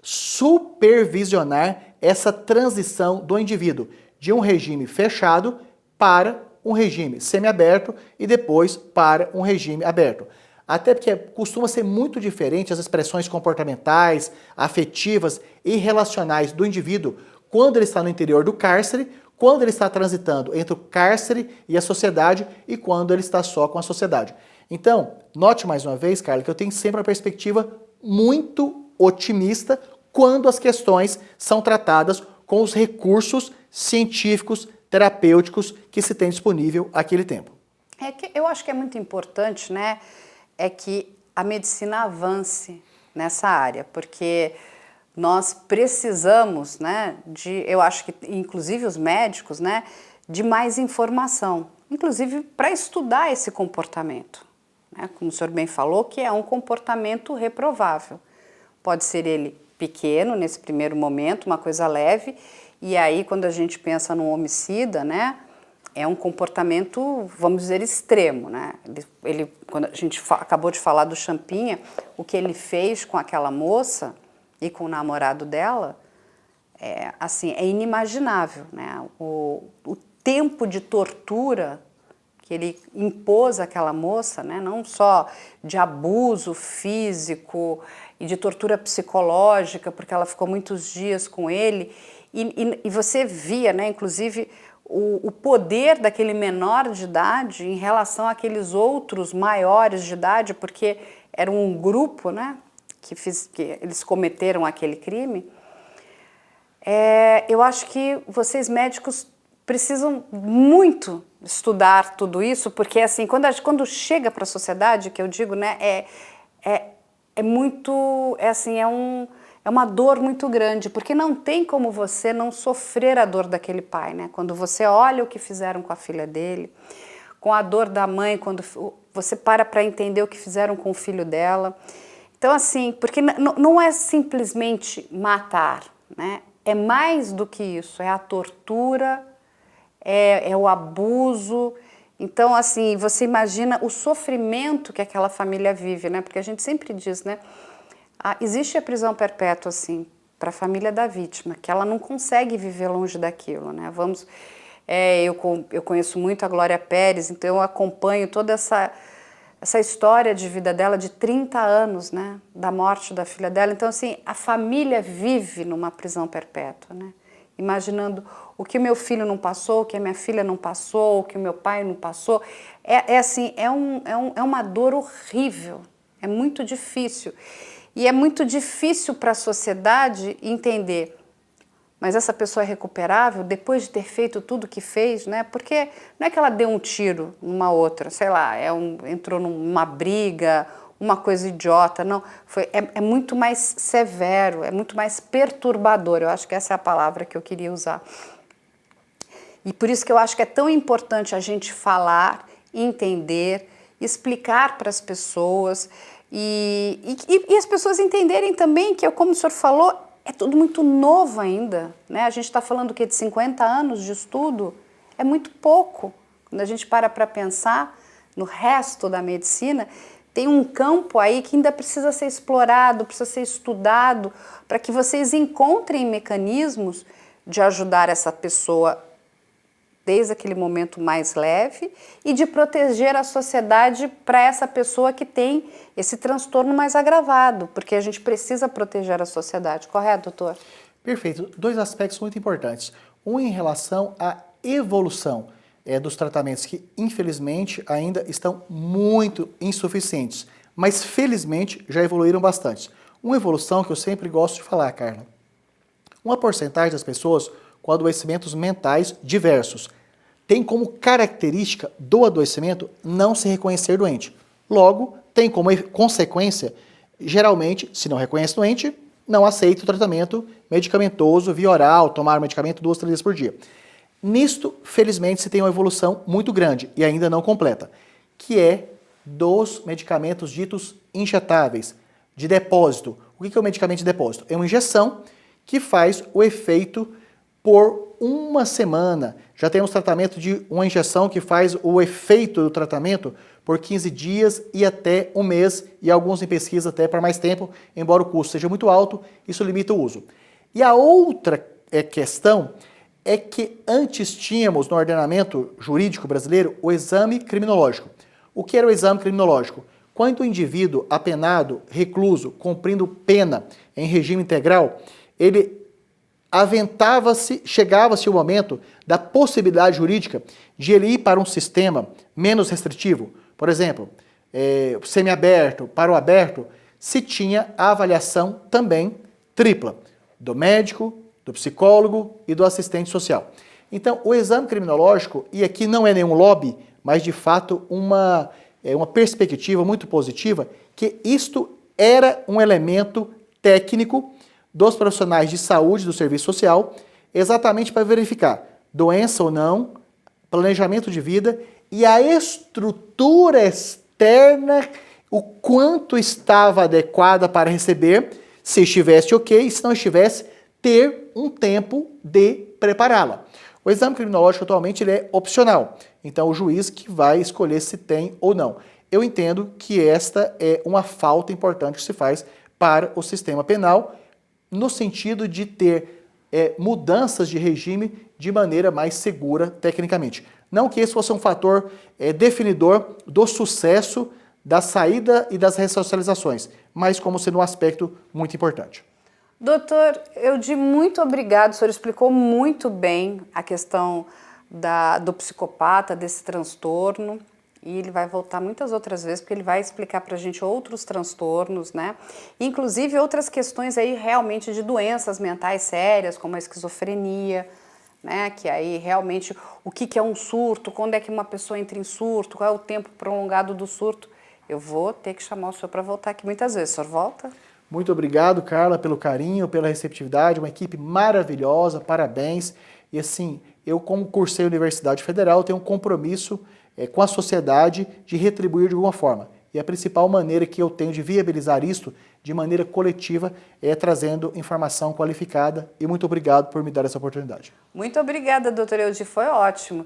supervisionar essa transição do indivíduo de um regime fechado para um regime semiaberto e depois para um regime aberto. Até porque costuma ser muito diferente as expressões comportamentais, afetivas e relacionais do indivíduo quando ele está no interior do cárcere, quando ele está transitando entre o cárcere e a sociedade e quando ele está só com a sociedade. Então, note mais uma vez, Carla, que eu tenho sempre uma perspectiva muito otimista quando as questões são tratadas com os recursos científicos, terapêuticos que se tem disponível àquele tempo. Eu acho que é muito importante, né, é que a medicina avance nessa área, porque nós precisamos, né, eu acho que inclusive os médicos, né, de mais informação, inclusive para estudar esse comportamento, né, como o senhor bem falou, que é um comportamento reprovável. Pode ser ele pequeno nesse primeiro momento, uma coisa leve, e aí quando a gente pensa num homicida, né, é um comportamento, vamos dizer, extremo, né? Quando a gente acabou de falar do Champinha, o que ele fez com aquela moça e com o namorado dela, é inimaginável, né? O tempo de tortura que ele impôs àquela moça, né? Não só de abuso físico e de tortura psicológica, porque ela ficou muitos dias com ele, e você via, né, inclusive, o poder daquele menor de idade em relação àqueles outros maiores de idade, porque era um grupo, né, que eles cometeram aquele crime. Eu acho que vocês médicos precisam muito estudar tudo isso, porque assim, quando chega para a sociedade, que eu digo, né, é uma dor muito grande, porque não tem como você não sofrer a dor daquele pai, né? Quando você olha o que fizeram com a filha dele, com a dor da mãe, quando você para entender o que fizeram com o filho dela. Então, assim, porque não é simplesmente matar, né? É mais do que isso, é a tortura, é o abuso. Então, assim, você imagina o sofrimento que aquela família vive, né? Porque a gente sempre diz, né? Existe a prisão perpétua, assim, para a família da vítima, que ela não consegue viver longe daquilo, né? Eu conheço muito a Glória Pérez, então eu acompanho toda essa história de vida dela de 30 anos, né? Da morte da filha dela. Então, assim, a família vive numa prisão perpétua, né? Imaginando o que o meu filho não passou, o que a minha filha não passou, o que o meu pai não passou. É uma dor horrível, é muito difícil. E é muito difícil para a sociedade entender, mas essa pessoa é recuperável depois de ter feito tudo que fez, né? Porque não é que ela deu um tiro numa outra, sei lá, entrou numa briga, uma coisa idiota, não. É muito mais severo, é muito mais perturbador, eu acho que essa é a palavra que eu queria usar. E por isso que eu acho que é tão importante a gente falar, entender, explicar para as pessoas, e as pessoas entenderem também que, como o senhor falou, é tudo muito novo ainda, né? A gente está falando de 50 anos de estudo, é muito pouco. Quando a gente para pensar no resto da medicina, tem um campo aí que ainda precisa ser explorado, precisa ser estudado, para que vocês encontrem mecanismos de ajudar essa pessoa desde aquele momento mais leve e de proteger a sociedade para essa pessoa que tem esse transtorno mais agravado, porque a gente precisa proteger a sociedade, correto, doutor? Perfeito. Dois aspectos muito importantes. Um em relação à evolução dos tratamentos que, infelizmente, ainda estão muito insuficientes, mas, felizmente, já evoluíram bastante. Uma evolução que eu sempre gosto de falar, Carla. Uma porcentagem das pessoas com adoecimentos mentais diversos tem como característica do adoecimento não se reconhecer doente. Logo, tem como consequência, geralmente, se não reconhece doente, não aceita o tratamento medicamentoso via oral, tomar medicamento 2, 3 vezes por dia. Nisto, felizmente, se tem uma evolução muito grande e ainda não completa, que é dos medicamentos ditos injetáveis, de depósito, O que é o medicamento de depósito? É uma injeção que faz o efeito por uma semana. Já temos tratamento de uma injeção que faz o efeito do tratamento por 15 dias e até um mês, e alguns em pesquisa até para mais tempo, embora o custo seja muito alto, isso limita o uso. E a outra questão é que antes tínhamos no ordenamento jurídico brasileiro o exame criminológico. O que era o exame criminológico? Quando o indivíduo apenado, recluso, cumprindo pena em regime integral, ele chegava-se o momento da possibilidade jurídica de ele ir para um sistema menos restritivo, por exemplo, semiaberto para o aberto, se tinha a avaliação também tripla, do médico, do psicólogo e do assistente social. Então, o exame criminológico, e aqui não é nenhum lobby, mas de fato uma perspectiva muito positiva, que isto era um elemento técnico dos profissionais de saúde do serviço social, exatamente para verificar doença ou não, planejamento de vida e a estrutura externa, o quanto estava adequada para receber, se estivesse ok, se não estivesse, ter um tempo de prepará-la. O exame criminológico atualmente ele é opcional, então o juiz que vai escolher se tem ou não. Eu entendo que esta é uma falta importante que se faz para o sistema penal, no sentido de ter mudanças de regime de maneira mais segura tecnicamente. Não que esse fosse um fator definidor do sucesso da saída e das ressocializações, mas como sendo um aspecto muito importante. Doutor Eudi, muito obrigado. O senhor explicou muito bem a questão do psicopata, desse transtorno. E ele vai voltar muitas outras vezes, porque ele vai explicar para a gente outros transtornos, né? Inclusive outras questões aí realmente de doenças mentais sérias, como a esquizofrenia, né? Que aí realmente o que é um surto, quando é que uma pessoa entra em surto, qual é o tempo prolongado do surto. Eu vou ter que chamar o senhor para voltar aqui muitas vezes. O senhor volta? Muito obrigado, Carla, pelo carinho, pela receptividade, uma equipe maravilhosa, parabéns. E assim, eu como cursei a Universidade Federal, tenho um compromisso com a sociedade de retribuir de alguma forma. E a principal maneira que eu tenho de viabilizar isto de maneira coletiva é trazendo informação qualificada. E muito obrigado por me dar essa oportunidade. Muito obrigada, doutor Eudi, foi ótimo.